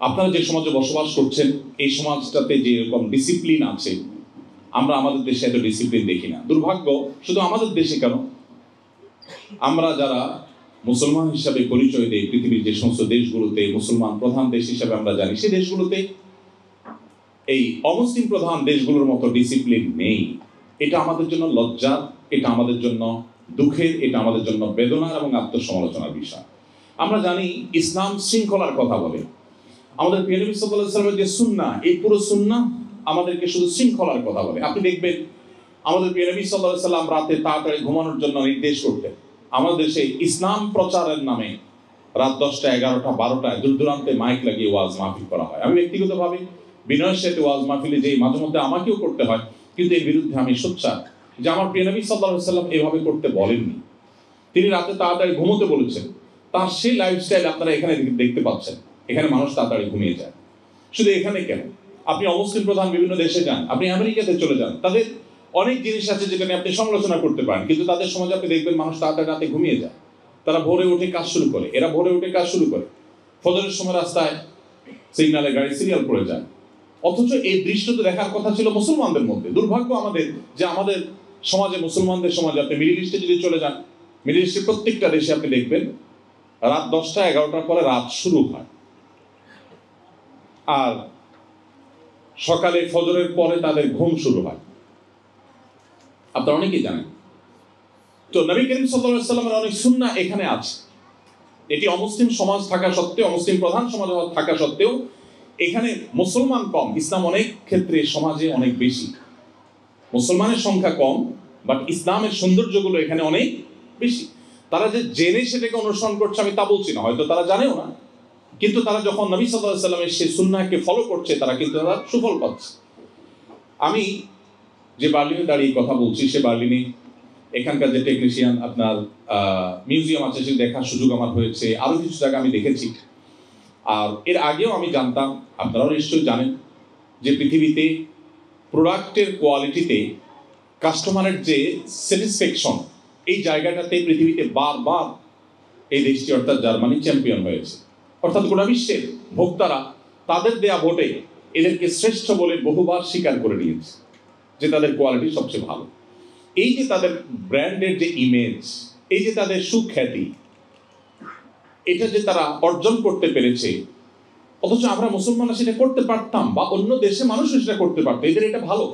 আপনারা যে সমাজে বসবাস করছেন এই সমাজটাতে যে এরকম ডিসিপ্লিন আছে, আমরা আমাদের দেশে এত ডিসিপ্লিন দেখি না। দুর্ভাগ্য, শুধু আমাদের দেশে কেন, আমরা যারা মুসলমান হিসাবে পরিচয় দেই পৃথিবীর যে সমস্ত দেশগুলোতে মুসলমান প্রধান দেশ হিসাবে আমরা জানি, সেই দেশগুলোতে এই অমুসলিম প্রধান দেশগুলোর মতো ডিসিপ্লিন নেই। এটা আমাদের জন্য লজ্জা, এটা আমাদের জন্য দুঃখের, এটা আমাদের জন্য বেদনার এবং আত্মসমালোচনার বিষয়। আমরা জানি ইসলাম শৃঙ্খলার কথা বলে। আমাদের প্রিয় নবী সাল্লাল্লাহু আলাইহি ওয়াসাল্লামের যে সুন্নাহ, এই পুরো সুন্নাহ আমাদেরকে শুধু শৃঙ্খলার কথা বলে। আপনি দেখবেন আমাদের প্রিয় নবী সাল্লাল্লাহু আলাইহি ওয়াসাল্লাম রাতে তাড়াতাড়ি ঘুমানোর জন্য নির্দেশ করতেন। আমাদের দেশে ইসলাম প্রচারের নামে রাত ১০টা, ১১টা, ১২টায় দূর দূরান্তে মাইক লাগিয়ে ওয়াজ মাহফিল করা হয়। আমি ব্যক্তিগতভাবে বিনয়ের সাথে ওয়াজ মাহফিলে যেই মাঝে মধ্যে আমাকেও করতে হয়, কিন্তু এর বিরুদ্ধে আমি সোচ্চার যে আমার প্রিয় নবী সাল্লাল্লাহু আলাইহি ওয়াসাল্লাম এভাবে করতে বলেননি। তিনি রাতে তাড়াতাড়ি ঘুমোতে বলেছেন। তার সেই লাইফস্টাইল আপনারা এখানে দেখতে পাচ্ছেন। এখানে মানুষ তাড়াতাড়ি ঘুমিয়ে যায়। শুধু এখানে কেন, আপনি অমুসলিম প্রধান বিভিন্ন দেশে যান, আপনি আমেরিকাতে চলে যান, তাদের অনেক জিনিস আছে যেটা নিয়ে আপনি সমালোচনা করতে পারেন, কিন্তু তাদের সমাজে আপনি দেখবেন মানুষ তাড়াতাড়ি রাতে ঘুমিয়ে যায়। তারা ভোরে উঠে কাজ শুরু করে, এরা ভোরে উঠে কাজ শুরু করে, ফজরের সময় রাস্তায় সিগনালে গাড়ি সিরিয়াল পড়ে যায়। অথচ এই দৃশ্যটা দেখার কথা ছিল মুসলমানদের মধ্যে। দুর্ভাগ্য আমাদের যে আমাদের সমাজে, মুসলমানদের সমাজে, আপনি মিডল ইস্টে যদি চলে যান, মিডল ইস্টের প্রত্যেকটা দেশে আপনি দেখবেন রাত ১০টা, ১১টার পরে রাত শুরু হয়, আর সকালে ফজরের পরে তাদের ঘুম শুরু হয়। আপনারা অনেকেই জানেন। তো নবী করিম সাল্লাল্লাহু আলাইহি ওয়াসাল্লামের অনেক সুন্নাহ এখানে আছে। এটি অমুসলিম সমাজ থাকা সত্ত্বেও, অমুসলিম প্রধান সমাজ থাকা সত্ত্বেও এখানে মুসলমান কম, ইসলাম অনেক ক্ষেত্রে সমাজে অনেক বেশি। মুসলমানের সংখ্যা কম, বাট ইসলামের সৌন্দর্যগুলো এখানে অনেক বেশি। তারা যে জেনে সেটাকে অনুসরণ করছে আমি তা বলছি না, হয়তো তারা জানেও না, কিন্তু তারা যখন নবী সাল্লাল্লাহু আলাইহি ওয়াসাল্লামের সেই সুন্নাহকে ফলো করছে তারা কিন্তু তারা সুফল পাচ্ছে। আমি যে বার্লিনে দাঁড়িয়ে কথা বলছি, সে বার্লিনে এখানকার যে টেকনিশিয়ান আপনার মিউজিয়াম আছে সে দেখার সুযোগ আমার হয়েছে, আরও কিছু জায়গা আমি দেখেছি। আর এর আগেও আমি জানতাম, আপনারাও নিশ্চয়ই জানেন, যে পৃথিবীতে প্রোডাক্টের কোয়ালিটিতে কাস্টমারের যে স্যাটিসফ্যাকশন, এই জায়গাটাতে পৃথিবীতে বারবার এই দেশটি অর্থাৎ জার্মানি চ্যাম্পিয়ন হয়েছে। অর্থাৎ গোটা বিশ্বের ভোক্তারা তাদের দেয়া ভোটে এদেরকে শ্রেষ্ঠ বলে বহুবার স্বীকার করে নিয়েছে যে তাদের কোয়ালিটি সবচেয়ে ভালো। এই যে তাদের ব্র্যান্ডের যে ইমেজ, এই যে তাদের সুখ্যাতি, এটা যে তারা অর্জন করতে পেরেছে, অথচ আমরা মুসলমানরা সেটা করতে পারতাম, বা অন্য দেশে মানুষও সেটা করতে পারতো, এদের এটা ভালো।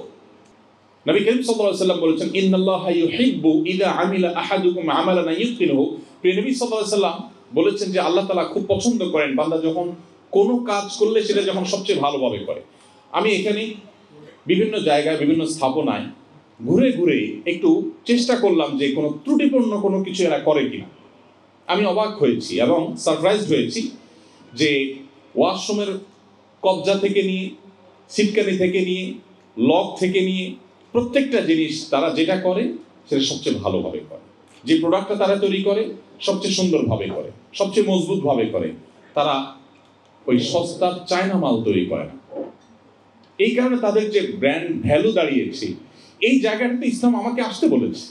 নবী করিম সাল্লাল্লাহু আলাইহি ওয়াসাল্লাম বলেছেন, ইন্নাল্লাহা ইউহিব্বু ইযা আমিলা আহাদুকুম আমালান ইউতকিনুহু। প্রিয় নবী সাল্লাল্লাহু আলাইহি ওয়াসাল্লাম বলেছেন যে আল্লাহ তাআলা খুব পছন্দ করেন বান্দা যখন কোনো কাজ করলে সেটা যখন সবচেয়ে ভালোভাবে করে। আমি এখানে বিভিন্ন জায়গায় বিভিন্ন স্থাপনায় ঘুরে ঘুরে একটু চেষ্টা করলাম যে কোনো ত্রুটিপূর্ণ কোনো কিছু এরা করে কিনা। আমি অবাক হয়েছি এবং সারপ্রাইজড হয়েছি যে ওয়াশরুমের কবজা থেকে নিয়ে, সিটকানি থেকে নিয়ে, লক থেকে নিয়ে প্রত্যেকটা জিনিস তারা যেটা করে সেটা সবচেয়ে ভালোভাবে করে। যে প্রোডাক্টটা তারা তৈরি করে সবচেয়ে সুন্দরভাবে করে, সবচেয়ে মজবুতভাবে করে। তারা ওই সস্তার চায়না মাল তৈরি করে না। এই কারণে তাদের যে ব্র্যান্ড ভ্যালু দাঁড়িয়েছে, এই জায়গাটাতে ইসলাম আমাকে আসতে বলেছে,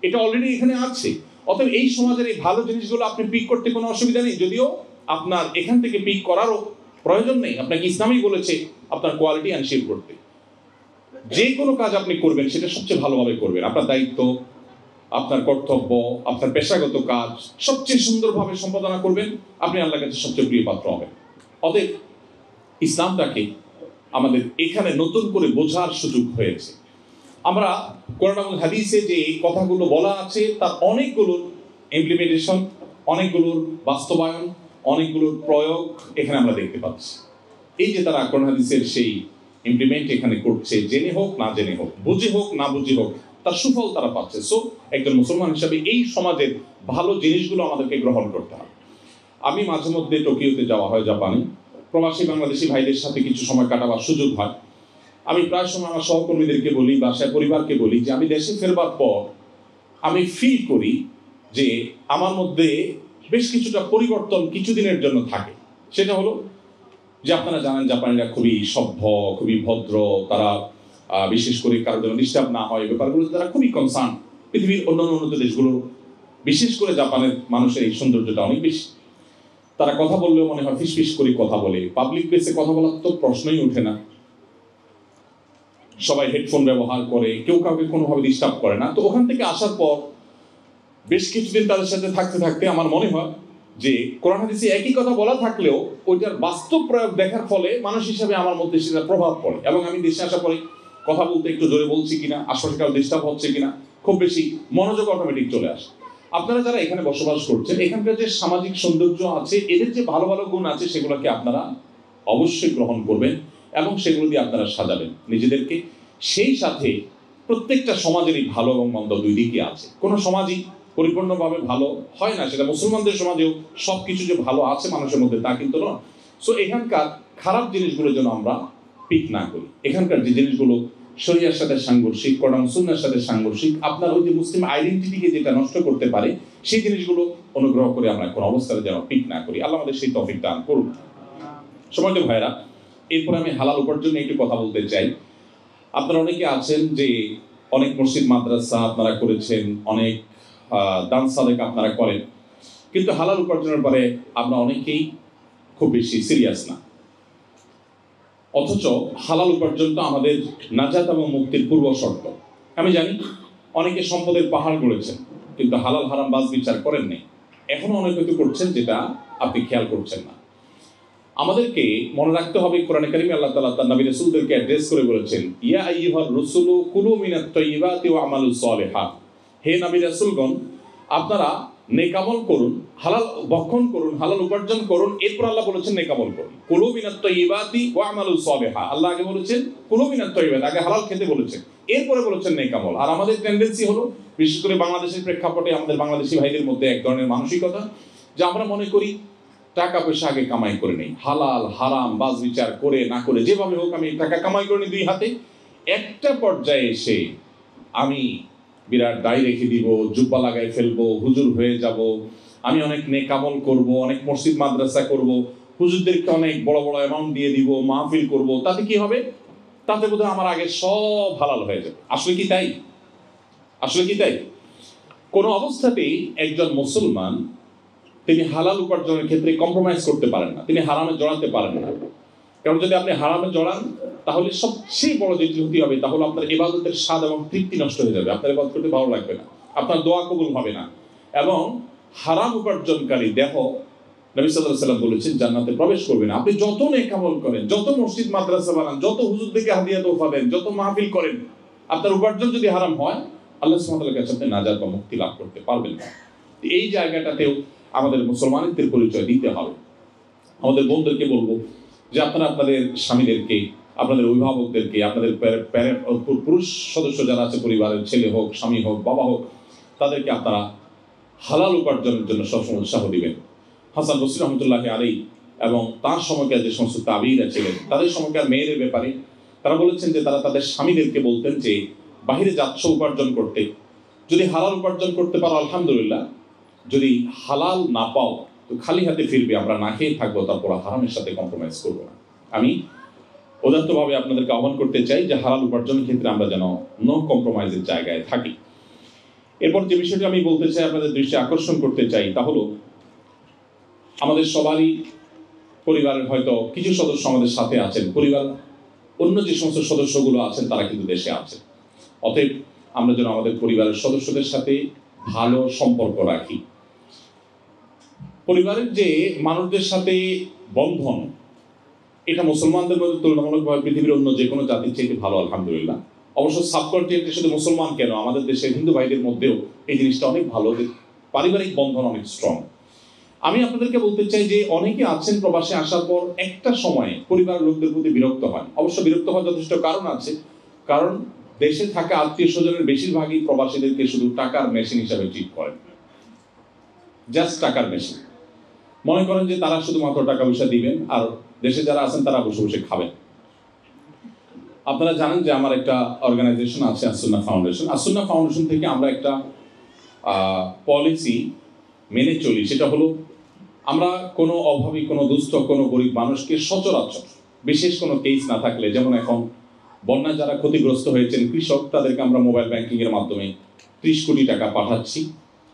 এটা অলরেডি এখানে আছে। অতএব এই সমাজের এই ভালো জিনিসগুলো আপনি পিক করতে কোনো অসুবিধা নেই, যদিও আপনার এখান থেকে পিক করারও প্রয়োজন নেই। আপনাকে ইসলামই বলেছে আপনার কোয়ালিটি এনশিওর করতে। যে কোনো কাজ আপনি করবেন সেটা সবচেয়ে ভালোভাবে করবেন। আপনার দায়িত্ব, আপনার কর্তব্য, আপনার পেশাগত কাজ সবচেয়ে সুন্দরভাবে সম্পাদনা করবেন, আপনি আল্লাহর কাছে সবচেয়ে প্রিয় পাত্র হবেন। অতএব ইসলামটাকে আমাদের এখানে নতুন করে বোঝার সুযোগ হয়েছে। আমরা কোরআন এবং হাদিসে যে কথাগুলো বলা আছে তার অনেকগুলোর ইমপ্লিমেন্টেশন, অনেকগুলোর বাস্তবায়ন, অনেকগুলোর প্রয়োগ এখানে আমরা দেখতে পাচ্ছি। এই যে তারা কোরআন হাদিসের সেই ইমপ্লিমেন্ট এখানে করছে, জেনে হোক না জেনে হোক, বুঝে হোক না বুঝে হোক, তার সুফল তারা পাচ্ছে। সো একজন মুসলমান হিসাবে এই সমাজের ভালো জিনিসগুলো আমাদেরকে গ্রহণ করতে হবে। আমি মাঝে মধ্যে টোকিওতে যাওয়া হয়, জাপানে প্রবাসী বাংলাদেশি ভাইদের সাথে কিছু সময় কাটাবার সুযোগ হয়। আমি প্রায় সময় আমার সহকর্মীদেরকে বলি, বাসায় পরিবারকে বলি যে আমি দেশে ফেরবার পর আমি ফিল করি যে আমার মধ্যে বেশ কিছুটা পরিবর্তন কিছুদিনের জন্য থাকে। সেটা হলো যে আপনারা জানেন জাপানিরা খুবই সভ্য, খুবই ভদ্র, তারা বিশেষ করে কারোর জন্য ডিস্টার্ব না হয় ব্যাপারগুলো তারা খুবই কনসার্ন। পৃথিবীর অন্যান্য উন্নত দেশগুলো, বিশেষ করে জাপানের মানুষের এই সৌন্দর্যটা অনেক বেশি। তারা কথা বললেও মনে হয় ফিসফিস করে কথা বলে, পাবলিক প্লেসে কথা বলার তো প্রশ্নই ওঠে না, সবাই হেডফোন ব্যবহার করে, কেউ কাউকে কোনোভাবে ডিস্টার্ব করে না। তো ওখান থেকে আসার পর বেশ কিছুদিন তাদের সাথে থাকতে থাকতে আমার মনে হয় যে কোরআন হাদিসে একই কথা বলা থাকলেও ওইটার বাস্তব প্রয়োগ দেখার ফলে মানুষ হিসাবে আমার মধ্যে সেটা প্রভাব পড়ে, এবং আমি দেশে আসার পরে কথা বলতে একটু জোরে বলছি কিনা, আশপাশে কারো ডিস্টার্ব হচ্ছে কিনা, খুব বেশি মনোযোগ অটোমেটিক চলে আসে। আপনারা যারা এখানে বসবাস করছেন, এখানকার যে সামাজিক সৌন্দর্য আছে, এদের যে ভালো ভালো গুণ আছে, সেগুলোকে আপনারা অবশ্যই গ্রহণ করবেন এবং সেগুলো দিয়ে আপনারা সাজাবেন নিজেদেরকে। সেই সাথে প্রত্যেকটা সমাজেরই ভালো এবং মন্দ দুই দিকই আছে। কোনো সমাজই পরিপূর্ণভাবে ভালো হয় না, সেটা মুসলমানদের সমাজেও সব কিছু যে ভালো আছে মানুষের মধ্যে তা কিন্তু নয়। সো এখানকার খারাপ জিনিসগুলো যেন আমরা পিক না করি। এখানকার যে জিনিসগুলো শরিয়ার সাথে সাংঘর্ষিক, কোরআন সুন্নাহর সাথে সাংঘর্ষিক, আপনার ওই যে মুসলিম আইডেন্টিটিকে যেটা নষ্ট করতে পারে, সেই জিনিসগুলো অনুগ্রহ করে আমরা কোনো অবস্থায় যেন পিক না করি। আল্লাহ আমাদের সেই তৌফিক দান করুন। সময়ত ভাইরা, এরপরে আমি হালাল উপার্জন নিয়ে একটু কথা বলতে চাই। আপনারা অনেকে আছেন যে অনেক মসজিদ মাদ্রাসা আপনারা করেছেন, অনেক দান সাদেক আপনারা করেন, কিন্তু হালাল উপার্জনের পরে আমরা অনেকেই খুব বেশি সিরিয়াস না। অথচ হালাল উপার্জন তো আমাদের নাজাত এবং মুক্তির পূর্ব শর্ত। আমি জানি অনেকে সম্পদের পাহাড় গড়েছেন কিন্তু হালাল হারাম বাজ বিচার করেন নাই, এখনো অনেক কিছু করছেন যেটা আপনি খেয়াল করছেন না। আমাদেরকে মনে রাখতে হবে, কোরআনে কারিমে আল্লাহ তাআলা তার নবী রাসূলদেরকে অ্যাড্রেস করে বলেছেন, ইয়া আইয়ুহার রাসূলু কুলু মিনাত তাইয়্যিবাতি ওয়া আমালুস সালিহাত। হে নবী রাসূলগণ, আপনারা নেকামল করুন, হালাল ভক্ষণ করুন, হালাল উপার্জন করুন, এরপর আল্লাহ বলেছেন নেকামল করুন। কুলু মিনাত তাইয়্যিবাতি ওয়া আমালু সালিহা। আল্লাহ আগে বলেছেন কুলু মিনাত তাইয়্যিবাত, আগে হালাল খেতে বলেছেন, এরপরে বলেছেন নেকামল। আর আমাদের টেন্ডেন্সি হলো, বিশেষ করে বাংলাদেশের প্রেক্ষাপটে আমাদের বাংলাদেশি ভাইদের মধ্যে এক ধরনের মানসিকতা যে আমরা মনে করি টাকা পয়সা আগে কামাই করে নেই, হালাল হারাম বাজ বিচার করে না করে যেভাবে হোক আমি টাকা কামাই করে নিই দুই হাতে, একটা পর্যায়ে এসে আমি বিরাট দায় রেখে দিব, জুব্বা লাগাই ফেলবো, হুজুর হয়ে যাব, আমি অনেক নেকামল করব, অনেক মসজিদ মাদ্রাসা করব, হুজুরদেরকে অনেক বড় বড় অ্যামাউন্ট দিয়ে দিব, মাহফিল করব, তাতে কি হবে? তাতে বোধহয় আমার আগে সব হালাল হয়ে যাবে। আসলে কি তাই? আসলে কি তাই? কোনো অবস্থাতেই একজন মুসলমান তিনি হালাল উপার্জনের ক্ষেত্রে কম্প্রোমাইজ করতে পারেন না, তিনি হারামে জড়াতে পারেন না। কারণ যদি আপনি হারামে জড়ান তাহলে সবচেয়ে বড় যে ত্রুটি হবে তাহলে আপনার ইবাদতের স্বাদ এবং তৃপ্তি নষ্ট হয়ে যাবে, আপনার ইবাদত করতে ভালো লাগবে না, আপনার দোয়া কবুল হবে না। এবং হারাম উপার্জনকারী দেহ, নবী সাল্লাল্লাহু আলাইহি ওয়াসাল্লাম বলেছেন, জান্নাতে প্রবেশ করবে না। আপনি যত নেক আমল করেন, যত মসজিদ মাদ্রাসা বানান, যত হুজুরদেরকে হাদিয়া তোফা দেন, যত মাহফিল করেন, আপনার উপার্জন যদি হারাম হয় আল্লাহ সুবহানাহু ওয়া তাআলার কাছে আপনি নাজাত বা মুক্তি লাভ করতে পারবেন না। এই জায়গাটাতেও আমাদের মুসলমানদের পরিচয় দিতে হবে। আমাদের বোনদেরকে বলবো যে আপনারা আপনাদের স্বামীদেরকে, আপনাদের অভিভাবকদেরকে, আপনাদের পুরুষ সদস্য যারা আছে পরিবারের, ছেলে হোক, স্বামী হোক, বাবা হোক, তাদেরকে আপনারা হালাল উপার্জনের জন্য সবসময় উৎসাহ দিবেন। হাসান বসরি রহমতুল্লাহ আলাইহি এবং তার সময়কার যে সমস্ত তাবিঈরা ছিলেন, তাদের সময়কার মেয়েদের ব্যাপারে তারা বলেছেন যে তারা তাদের স্বামীদেরকে বলতেন যে বাহিরে যাচ্ছ উপার্জন করতে, যদি হালাল উপার্জন করতে পারো আলহামদুলিল্লাহ, যদি হালাল না পাও তো খালি হাতে ফিরবে, আমরা না খেয়ে থাকবো, তারপর হারামের সাথে কম্প্রোমাইজ করবো না। আমি উদাত্তভাবে আপনাদেরকে আহ্বান করতে চাই যে হালাল উপার্জনের ক্ষেত্রে আমরা যেন নো কম্প্রোমাইজের জায়গায় থাকি। এরপর যে বিষয়টি আমি বলতে চাই, আপনাদের দৃষ্টি আকর্ষণ করতে চাই, তা হলো আমাদের সবারই পরিবারের হয়তো কিছু সদস্য আমাদের সাথে আছেন, পরিবার অন্য যে সমস্ত সদস্যগুলো আছেন তারা কিন্তু দেশে আছেন। অতএব আমরা যেন আমাদের পরিবারের সদস্যদের সাথে ভালো সম্পর্ক রাখি। পরিবারের যে মানুষদের সাথে বন্ধন, এটা মুসলমানদের মধ্যে তুলনামূলকভাবে পৃথিবীর অন্য যে কোনো জাতির চেয়ে ভালো আলহামদুলিল্লাহ। অবশ্য সাবকন্টিনেন্টে শুধু মুসলমান কেন, আমাদের দেশের হিন্দু ভাইদের মধ্যেও এই জিনিসটা অনেক ভালো, পারিবারিক বন্ধন অনেক স্ট্রং। আমি আপনাদেরকে বলতে চাই যে অনেকে আছেন প্রবাসে আসার পর একটা সময়ে পরিবারের লোকদের প্রতি বিরক্ত হয়। অবশ্য বিরক্ত হওয়ার যথেষ্ট কারণ আছে, কারণ দেশে থাকা আত্মীয় স্বজনের বেশিরভাগই প্রবাসীদেরকে শুধু টাকার মেশিন হিসাবে ট্রিট করেন, জাস্ট টাকার মেশিন। মনে করেন যে তারা শুধুমাত্র টাকা পয়সা দিবেন আর দেশে যারা আছেন তারা বসে বসে খাবেন। আপনারা জানেন যে আমার একটা অর্গানাইজেশন আছে আসুন্নাহ ফাউন্ডেশন। আসুন্নাহ ফাউন্ডেশন থেকে আমরা একটা পলিসি মেনে চলি, সেটা হলো আমরা কোনো অভাবী, কোনো দুস্থ, কোনো গরিব মানুষকে সচরাচর, বিশেষ কোনো কেস না থাকলে, যেমন এখন বন্যা যারা ক্ষতিগ্রস্ত হয়েছেন কৃষক, তাদেরকে আমরা মোবাইল ব্যাংকিংয়ের মাধ্যমে 30 কোটি টাকা পাঠাচ্ছি।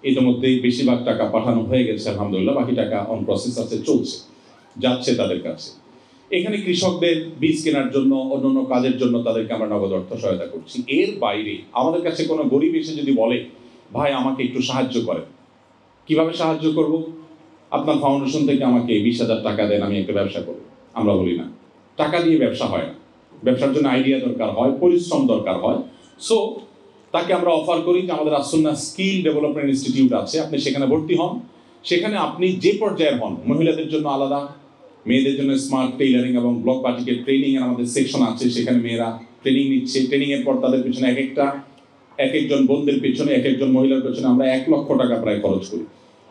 ইতিমধ্যে বেশিরভাগ টাকা পাঠানো হয়ে গেছে আলহামদুলিল্লাহ, বাকি টাকা অন প্রসেস আছে, চলছে, যাচ্ছে তাদের কাছে। এখানে কৃষকদের বীজ কেনার জন্য, অন্যান্য কাজের জন্য তাদেরকে আমরা নগদ অর্থ সহায়তা করছি। এর বাইরে আমাদের কাছে কোনো গরিব এসে যদি বলে ভাই আমাকে একটু সাহায্য করেন, কিভাবে সাহায্য করব? আপনার ফাউন্ডেশন থেকে আমাকে 20,000 টাকা দেন, আমি একটা ব্যবসা করব। আমরা বলি না, টাকা দিয়ে ব্যবসা হয় না, ব্যবসার জন্য আইডিয়া দরকার হয়, পরিশ্রম দরকার হয়। সো তাকে আমরা অফার করি যে আমাদের আসুন্নাহ স্কিল ডেভেলপমেন্ট ইনস্টিটিউট আছে, আপনি সেখানে ভর্তি হন। সেখানে আপনি যে পর্যায়ের হন, মহিলাদের জন্য আলাদা, মেয়েদের জন্য স্মার্ট টেইলারিং এবং ব্লক বাটিকের ট্রেনিং এর আমাদের সেকশন আছে, সেখানে মেয়েরা ট্রেনিং নিচ্ছে। ট্রেনিং এর পর তাদের পিছনে এক একজন বোনদের পিছনে, এক একজন মহিলার পিছনে আমরা 1 লক্ষ টাকা প্রায় খরচ করি।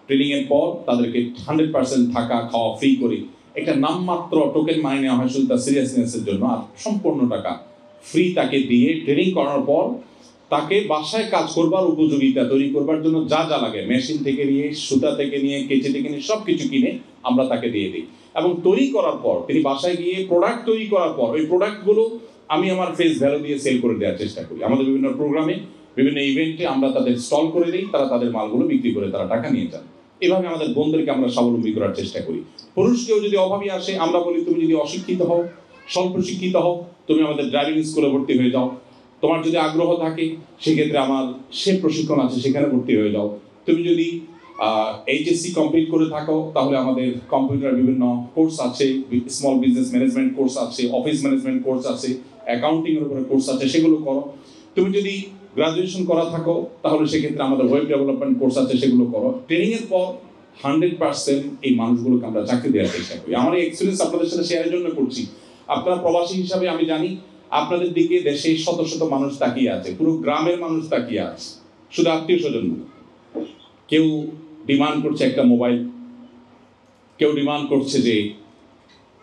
ট্রেনিং এর পর তাদেরকে 100% থাকা খাওয়া ফ্রি করি। একটা নামমাত্র টোকেন মানি নেওয়া হয় শুধু তার সিরিয়াসনেসের জন্য, আর সম্পূর্ণ টাকা ফ্রি তাকে দিয়ে ট্রেনিং করার পর তাকে বাসায় কাজ করবার উপযোগিতা তৈরি করবার জন্য যা যা লাগে, মেশিন থেকে নিয়ে, সুতা থেকে নিয়ে, কেচি থেকে নিয়ে সব কিছু কিনে আমরা তাকে দিয়ে দিই। এবং তৈরি করার পর তিনি বাসায় গিয়ে প্রোডাক্ট তৈরি করার পর ওই প্রোডাক্টগুলো আমি আমার ফেস ভ্যালু দিয়ে সেল করে দেওয়ার চেষ্টা করি। আমাদের বিভিন্ন প্রোগ্রামে, বিভিন্ন ইভেন্টে আমরা তাদের স্টল করে দিই, তারা তাদের মালগুলো বিক্রি করে তারা টাকা নিয়ে যান। এভাবে আমাদের বোনদেরকে আমরা স্বাবলম্বী করার চেষ্টা করি। পুরুষকেও যদি অভাবী আসে, আমরা বলি তুমি যদি অশিক্ষিত হও, স্বল্প শিক্ষিত হও, তুমি আমাদের ড্রাইভিং স্কুলে ভর্তি হয়ে যাও। তোমার যদি আগ্রহ থাকে সেক্ষেত্রে আমার সে প্রশিক্ষণ আছে, সেখানে ভর্তি হয়ে যাও। তুমি যদি এইচএসসি কমপ্লিট করে থাকো তাহলে আমাদের কম্পিউটার বিভিন্ন কোর্স আছে, স্মল বিজনেস ম্যানেজমেন্ট কোর্স আছে, অফিস ম্যানেজমেন্ট কোর্স আছে, অ্যাকাউন্টিং এর উপরে কোর্স আছে, সেগুলো করো। তুমি যদি গ্রাজুয়েশন করা থাকো তাহলে সেক্ষেত্রে আমাদের ওয়েব ডেভেলপমেন্ট কোর্স আছে, সেগুলো করো। ট্রেনিংয়ের পর 100% এই মানুষগুলোকে আমরা চাকরি দেওয়ার চেষ্টা করি। আমার এই এক্সপিরিয়েন্স আপনাদের সাথে শেয়ারের জন্য করছি। আপনারা প্রবাসী হিসাবে আমি জানি আপনাদের দিকে দেশে শত শত মানুষ তাকিয়ে আছে, পুরো গ্রামের মানুষ তাকিয়ে আছে, শুধু আত্মীয় স্বজন। কেউ ডিমান্ড করছে একটা মোবাইল, কেউ ডিমান্ড করছে যে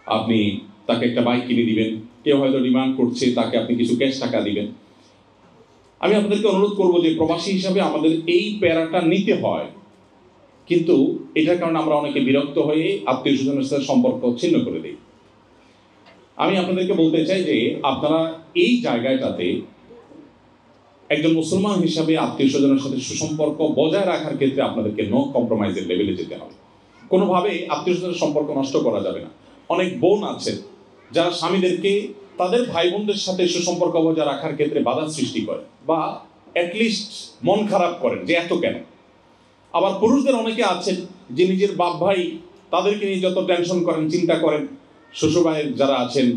আপনি তাকে একটা বাইক কিনে দিবেন, কেউ হয়তো ডিমান্ড করছে তাকে আপনি কিছু ক্যাশ টাকা দিবেন। আমি আপনাদেরকে অনুরোধ করবো যে প্রবাসী হিসাবে আমাদের এই প্যারাটা নিতে হয়, কিন্তু এটার কারণে আমরা অনেকে বিরক্ত হয়ে আত্মীয় স্বজনের সাথে সম্পর্ক ছিন্ন করে দিই। আমি আপনাদেরকে বলতে চাই যে আপনারা এই জায়গাটাতে একজন মুসলমান হিসাবে আত্মীয় স্বজনের সাথে সুসম্পর্ক বজায় রাখার ক্ষেত্রে আপনাদেরকে নো কম্প্রোমাইজের লেভেলে যেতে হবে। কোনোভাবে আত্মীয় স্বজনের সম্পর্ক নষ্ট করা যাবে না। অনেক বোন আছে যারা স্বামীদেরকে তাদের ভাই বোনদের সাথে সুসম্পর্ক বজায় রাখার ক্ষেত্রে বাধা সৃষ্টি করে বা অ্যাটলিস্ট মন খারাপ করেন যে এত কেন। আবার পুরুষদের অনেকে আছেন যে নিজের বাপ ভাই তাদেরকে নিয়ে যত টেনশন করেন, চিন্তা করেন, শ্বশুর ভাইয়ের যারা আছেন,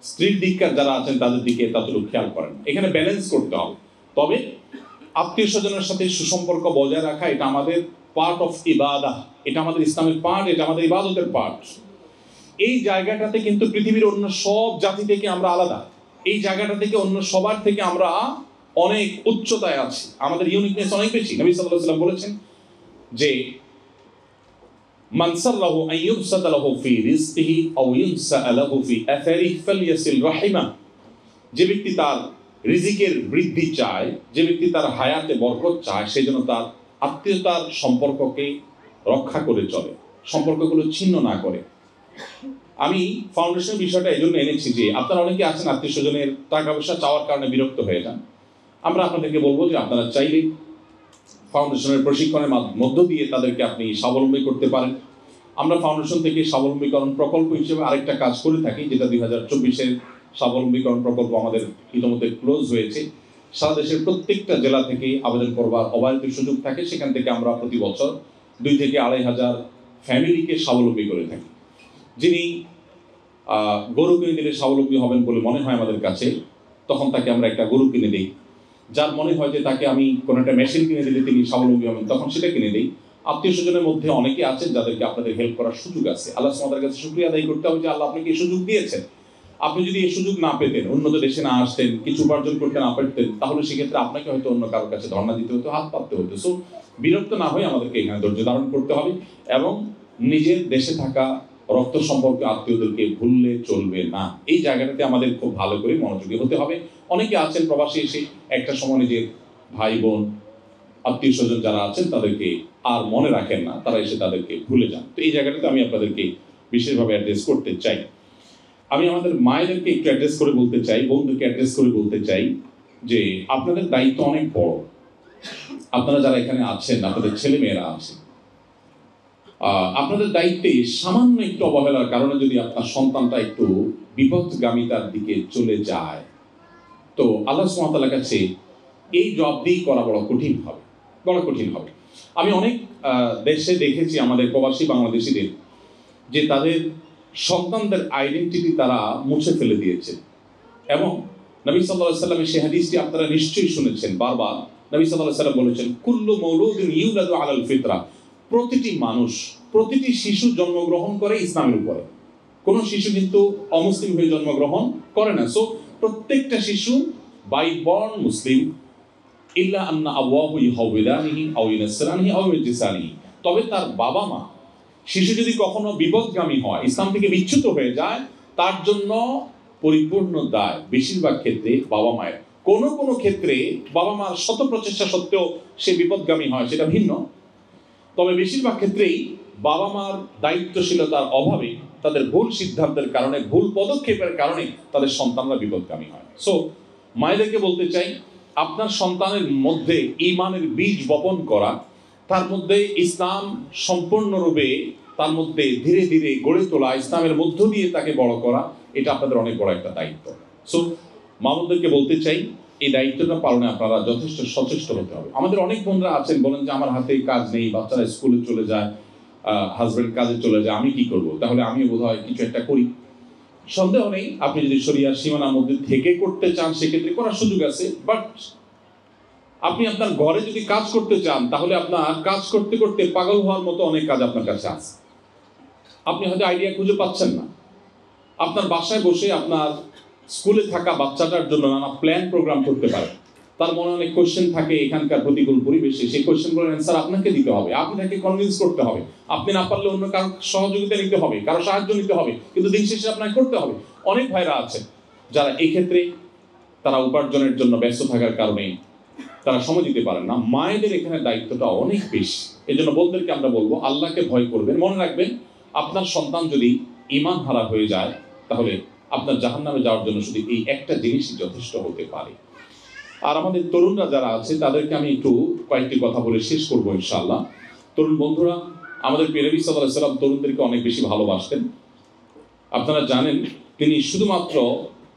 স্ত্রীর দিককার যারা আছেন তাদের দিকে ততটুকু খেয়াল করেন। এখানে ব্যালেন্স করতে হবে। তবে আত্মীয় স্বজনের সাথে সুসম্পর্ক বজায় রাখা এটা আমাদের পার্ট অফ ইবাদা, এটা আমাদের ইসলামের পার্ট, এটা আমাদের ইবাদতের পার্ট। এই জায়গাটাতে কিন্তু পৃথিবীর অন্য সব জাতি থেকে আমরা আলাদা। এই জায়গাটা থেকে অন্য সবার থেকে আমরা অনেক উচ্চতায় আছি, আমাদের ইউনিকনেস অনেক বেশি। নবী সাল্লাল্লাহু আলাইহি ওয়াসাল্লাম বলেছেন যে মান সাল্লাহু আন ইউবসাতা লাহু ফি রিজকিহি আও ইউনসা লাহু ফি আথারিহি ফালইয়াসিল রাহিমা। যে ব্যক্তি তার রিজিকের বৃদ্ধি চায়, যে ব্যক্তি তার হায়াতে বরকত চায়, সে যেন তার আত্মীয়তার সম্পর্ককে রক্ষা করে চলে, সম্পর্কগুলো ছিন্ন না করে। আমি ফাউন্ডেশনের বিষয়টা এই জন্য এনেছি যে আপনারা অনেকে আছেন আত্মীয় স্বজনের টাকা পয়সা চাওয়ার কারণে বিরক্ত হয়ে যান। আমরা আপনাদেরকে বলবো যে আপনারা চাইলে ফাউন্ডেশনের প্রশিক্ষণের মধ্য দিয়ে তাদেরকে আপনি স্বাবলম্বী করতে পারেন। আমরা ফাউন্ডেশন থেকে স্বাবলম্বীকরণ প্রকল্প হিসেবে আরেকটা কাজ করে থাকি, যেটা 2024-এর স্বাবলম্বীকরণ প্রকল্প আমাদের ইতিমধ্যে ক্লোজ হয়েছে। সারা দেশের প্রত্যেকটা জেলা থেকে আবেদন করবার অবারিত সুযোগ থাকে। সেখান থেকে আমরা প্রতি বছর 2 থেকে 2,500 ফ্যামিলিকে স্বাবলম্বী করে থাকি। যিনি গরু কিনে দিলে স্বাবলম্বী হবেন বলে মনে হয় আমাদের কাছে, তখন তাকে আমরা একটা গরু কিনে দিই। যার মনে হয় যে তাকে আমি কোনো একটা মেশিন কিনে দিলে তিনি স্বাবলম্বী হবেন, তখন সেটা কিনে দিই। আত্মীয় স্বজনের মধ্যে অনেকে আছেন যাদেরকে আপনাদের হেল্প করার সুযোগ আছে। আল্লাহ সুবহানাহু কাছে শুকরিয়া আদায় করতে হবে যে আল্লাহ আপনাকে এই সুযোগ দিয়েছেন। আপনি যদি এই সুযোগ না পেতেন, উন্নত দেশে না আসতেন, কিছু উপার্জন করতে না পারতেন, তাহলে সেক্ষেত্রে আপনাকে হয়তো অন্য কারোর কাছে ধর্ণা দিতে হতো, হাত পাততে হতো। সো বিরক্ত না হয়ে আমাদেরকে এখানে ধৈর্য ধারণ করতে হবে এবং নিজের দেশে থাকা রক্ত সম্পর্কে আত্মীয়দেরকে ভুললে চলবে না। এই জায়গাটাতে আমাদের খুব ভালো করে মনোযোগী হতে হবে। অনেকে আছেন প্রবাসী এসে একটা সময় নিজের ভাই বোন আত্মীয় স্বজন যারা আছেন তাদেরকে আর মনে রাখেন না, তারা এসে তাদেরকে ভুলে যান। তো এই জায়গাটাতে আমি আপনাদেরকে বিশেষভাবে অ্যাড্রেস করতে চাই। আমি আমাদের মায়েদেরকে একটু অ্যাড্রেস করে বলতে চাই, বোনদেরকে অ্যাড্রেস করে বলতে চাই যে আপনাদের দায়িত্ব অনেক বড়। আপনারা যারা এখানে আছেন, আপনাদের ছেলে মেয়েরা আছে, আপনাদের দায়িত্বে সামান্য একটু অবহেলার কারণে যদি আপনার সন্তানটা একটু বিপদগামিতার দিকে চলে যায়, তো আল্লাহ সুবহানাহু ওয়া তাআলার কাছে এই জবাবদিহি করা বড় কঠিন হবে, বড় কঠিন হবে। আমি অনেক দেশে দেখেছি আমাদের প্রবাসী বাংলাদেশিদের যে তাদের সন্তানদের আইডেন্টিটি তারা মুছে ফেলে দিয়েছে। এবং নবী সাল্লাল্লাহু আলাইহি ওয়াসাল্লামের সেই হাদিসটি আপনারা নিশ্চয়ই শুনেছেন বারবার। নবী সাল্লাল্লাহু আলাইহি ওয়াসাল্লাম বলেছেন, কুল্লু মাউলুদিন ইউলাদু আলাল ফিতরা। প্রতিটি মানুষ, প্রতিটি শিশু জন্মগ্রহণ করে ইসলামের উপরে। কোনো শিশু কিন্তু অমুসলিম হয়ে জন্মগ্রহণ করে না। সো প্রত্যেকটা শিশু বাই বর্ন মুসলিম, ইল্লা আন্না আবওয়াহু ইউহাউবিদানিহি আও ইউনাসসিরানিহি আও ইউমাজ্জিসানিহি। তবে তার বাবা মা, শিশু যদি কখনো বিপদগামী হয়, ইসলাম থেকে বিচ্যুত হয়ে যায়, তার জন্য পরিপূর্ণ দায় বেশিরভাগ ক্ষেত্রে বাবা মায়ের। কোনো কোনো ক্ষেত্রে বাবা মার শত প্রচেষ্টা সত্ত্বেও সে বিপদগামী হয়, সেটা ভিন্ন। তবে বেশিরভাগ ক্ষেত্রেই বাবা মার দায়িত্বশীলতার অভাবে, তাদের ভুল সিদ্ধান্তের কারণে, ভুল পদক্ষেপের কারণে তাদের সন্তানরা বিপদগামী হয়। সো মায়েদেরকে বলতে চাই, আপনার সন্তানের মধ্যে ঈমানের বীজ বপন করা, তার মধ্যে ইসলাম সম্পূর্ণরূপে তার মধ্যে ধীরে ধীরে গড়ে তোলা, ইসলামের মধ্য দিয়ে তাকে বড় করা, এটা আপনাদের অনেক বড় একটা দায়িত্ব। সো মামুনদেরকে বলতে চাই, এই দায়িত্বটা পালনে আপনারা যথেষ্ট সচেষ্ট হতে হবে। আমাদের অনেক বন্ধুরা আছেন, বলেন যে আমার হাতে কাজ নেই, বাচ্চারা স্কুলে চলে যায়, হাজব্যান্ড কাজে চলে যায়, আমি কি করব? তাহলে আমিও বোধহয় কিছু একটা করি। সন্দেহ নেই, আপনি যদি শরিয়ার সীমানার মধ্যে থেকে করতে চান সেক্ষেত্রে করার সুযোগ আছে। বাট আপনি আপনার ঘরে যদি কাজ করতে চান, তাহলে আপনার কাজ করতে করতে পাগল হওয়ার মতো অনেক কাজ আপনার কাছে আছে, আপনি হয়তো আইডিয়া খুঁজে পাচ্ছেন না। আপনার বাসায় বসে আপনার স্কুলে থাকা বাচ্চাটার জন্য নানা প্ল্যান প্রোগ্রাম করতে পারে। তার মনে অনেক কোশ্চেন থাকে এখানকার প্রতিকূল পরিবেশে, সেই কোশ্চেনগুলোর অ্যান্সার আপনাকে দিতে হবে, আপনি তাকে কনভিন্স করতে হবে। আপনি না পারলে অন্য কারো সহযোগিতা নিতে হবে, কারো সাহায্য নিতে হবে, কিন্তু দিন শেষে আপনাকে করতে হবে। অনেক ভাইরা আছে যারা এই ক্ষেত্রে তারা উপার্জনের জন্য ব্যস্ত থাকার কারণে তারা সময় দিতে পারেন না। মায়েদের এখানে দায়িত্বটা অনেক বেশি। এই জন্য বোনদেরকে আমরা বলবো, আল্লাহকে ভয় করবেন। মনে রাখবেন, আপনার সন্তান যদি ঈমান হারা হয়ে যায়, তাহলে আপনার জাহান্নামে যাওয়ার জন্য শুধু এই একটা জিনিসই যথেষ্ট হতে পারে। আর আমাদের তরুণরা যারা আছে তাদেরকে আমি একটু কয়েকটি কথা বলে শেষ করবো ইনশাআল্লাহ। তরুণ বন্ধুরা, আমাদের প্রিয় নবী সাল্লাল্লাহু আলাইহি ওয়াসাল্লাম তরুণদেরকে অনেক বেশি ভালোবাসতেন। আপনারা জানেন, তিনি শুধুমাত্র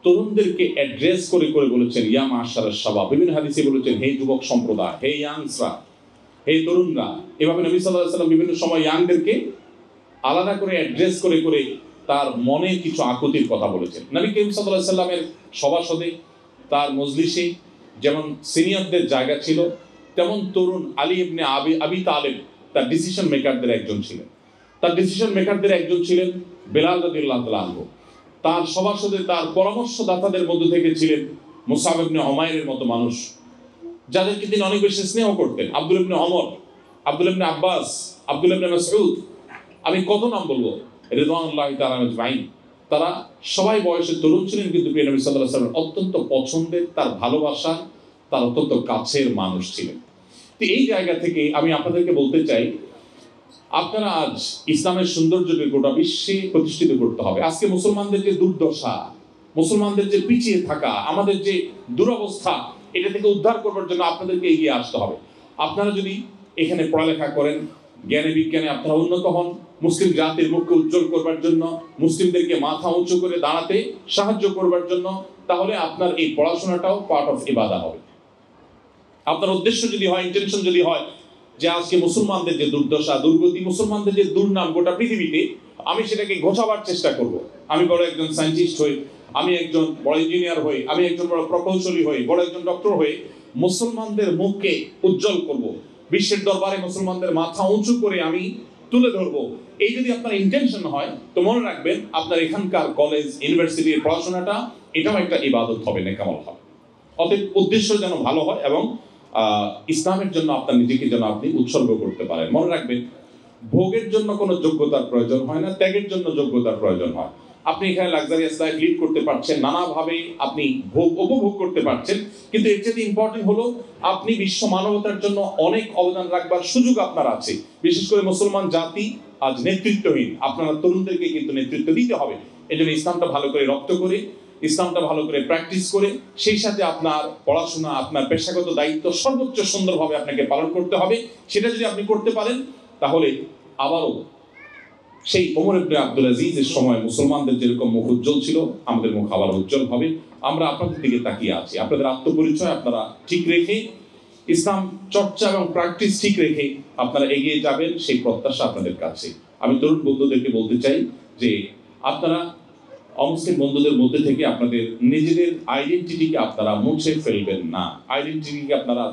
তরুণদেরকে অ্যাড্রেস করে করে বলেছেন ইয়া মাশারাশ শাবাব। বিভিন্ন হাদিসে বলেছেন হে যুবক সম্প্রদায়, হে ইয়াংসরা, হে তরুণরা। এভাবে নবী সাল্লাল্লাহু আলাইহি ওয়াসাল্লাম বিভিন্ন সময় ইয়াংদেরকে আলাদা করে অ্যাড্রেস করে করে তার মনে কিছু আকুতির কথা বলেছেন। নবী করিম সাল্লাল্লাহু আলাইহি ওয়াসাল্লামের সভাসদে, তার মজলিসে যেমন সিনিয়রদের জায়গা ছিল, তেমন তরুণ আলী ইবনে আবি তালেব তার ডিসিশন মেকারদের একজন ছিলেন। তার ডিসিশন মেকারদের একজন ছিলেন বেলাল রাদিয়াল্লাহু তাআলা আনহু। তার সভাসদে, তার পরামর্শদাতাদের মধ্যে থেকে ছিলেন মুসআব ইবনে উমাইরের মতো মানুষ, যাদেরকে তিনি অনেক বেশি স্নেহ করতেন। আব্দুল ইবনে ওমর, আব্দুল ইবনে আব্বাস, আব্দুল ইবনে মাসউদ, আমি কত নাম বলবো, রিদওয়ানুল্লাহি তাআলা আজমাইন। তারা সবাই বয়সে তরুণ ছিলেন, কিন্তু প্রিয় নবী সাল্লাল্লাহু আলাইহি ওয়াসাল্লাম অত্যন্ত পছন্দের, তার ভালোবাসা, তার অত্যন্ত কাছের মানুষ ছিলেন। তো এই জায়গা থেকে আমি আপনাদেরকে বলতে চাই, আপনারা আজ ইসলামের সৌন্দর্যকে গোটা বিশ্বে প্রতিষ্ঠিত করতে হবে। আজকে মুসলমানদের যে দুর্দশা, মুসলমানদের যে পিছিয়ে থাকা, আমাদের যে দুরবস্থা, এটা থেকে উদ্ধার করবার জন্য আপনাদেরকে এগিয়ে আসতে হবে। আপনারা যদি এখানে পড়ালেখা করেন, জ্ঞানে বিজ্ঞানে আপনারা উন্নত হন, মুসলিম জাতির মুখকে উজ্জ্বল করবার জন্য, মুসলিমদেরকে মাথা উঁচু করে দাঁড়াতে সাহায্য করবার জন্য, তাহলে আপনার এই পড়াশোনাটাও পার্ট অফ ইবাদা হবে। আপনার উদ্দেশ্য যদি হয়, ইন্টেনশন যদি হয় যে আজকে মুসলমানদের যে দুর্দশা, দুর্গতি, মুসলমানদের যে দুর্নাম গোটা পৃথিবীতে, আমি সেটাকে ঘোচাবার চেষ্টা করব। আমি বড় একজন সায়েন্টিস্ট হই, আমি একজন বড় ইঞ্জিনিয়ার হই, আমি একজন বড় প্রকৌশলী হই, বড় একজন ডক্টর হয়ে মুসলমানদের মুখকে উজ্জ্বল করব, বিশ্বের দরবারে মুসলমানদের মাথা উঁচু করে আমি তুলে ধরবো। এই যদি আপনার ইন্টেনশন হয়, তো মনে রাখবেন আপনার এখানকার কলেজ, ইউনিভার্সিটির পড়াশোনাটা এটাও একটা ইবাদত হবে, নেকামল হবে। অতএব উদ্দেশ্য যেন ভালো হয় এবং ইসলামের জন্য আপনার নিজেকে যেন আপনি উৎসর্গ করতে পারেন। মনে রাখবেন, ভোগের জন্য কোনো যোগ্যতার প্রয়োজন হয় না, ত্যাগের জন্য যোগ্যতার প্রয়োজন হয়। আপনি এখানে লাক্সারিয়াস লাইফ লিড করতে পারছেন, নানাভাবে আপনি ভোগ উপভোগ করতে পারছেন, কিন্তু এর চেয়ে ইম্পর্টেন্ট হলো আপনি বিশ্ব মানবতার জন্য অনেক অবদান রাখবার সুযোগ আপনার আছে। বিশেষ করে মুসলমান জাতি আজ নেতৃত্বহীন, আপনারা তরুণদেরকে কিন্তু নেতৃত্ব দিতে হবে। এই জন্য ইসলামটা ভালো করে রপ্ত করে, ইসলামটা ভালো করে প্র্যাকটিস করে, সেই সাথে আপনার পড়াশোনা, আপনার পেশাগত দায়িত্ব সর্বোচ্চ সুন্দরভাবে আপনাকে পালন করতে হবে। সেটা যদি আপনি করতে পারেন, তাহলে আবারও সেই ওমর ইবনে আব্দুল আজিজের সময় মুসলমানদের যেরকম মুখ উজ্জ্বল ছিল, আমাদের মুখ আবার উজ্জ্বল হবে। আমরা আপনাদের দিকে তাকিয়ে আছি। আপনাদের আত্মপরিচয় আপনারা ঠিক রেখে, ইসলাম চর্চা এবং প্র্যাকটিস ঠিক রেখে আপনারা এগিয়ে যাবেন, সেই প্রত্যাশা আপনাদের কাছে। আমি তরুণ বন্ধুদেরকে বলতে চাই যে আপনারা অমুসলিম বন্ধুদের মধ্যে থেকে আপনাদের নিজেদের আইডেন্টিটিকে আপনারা মুছে ফেলবেন না। আইডেন্টিটিকে আপনারা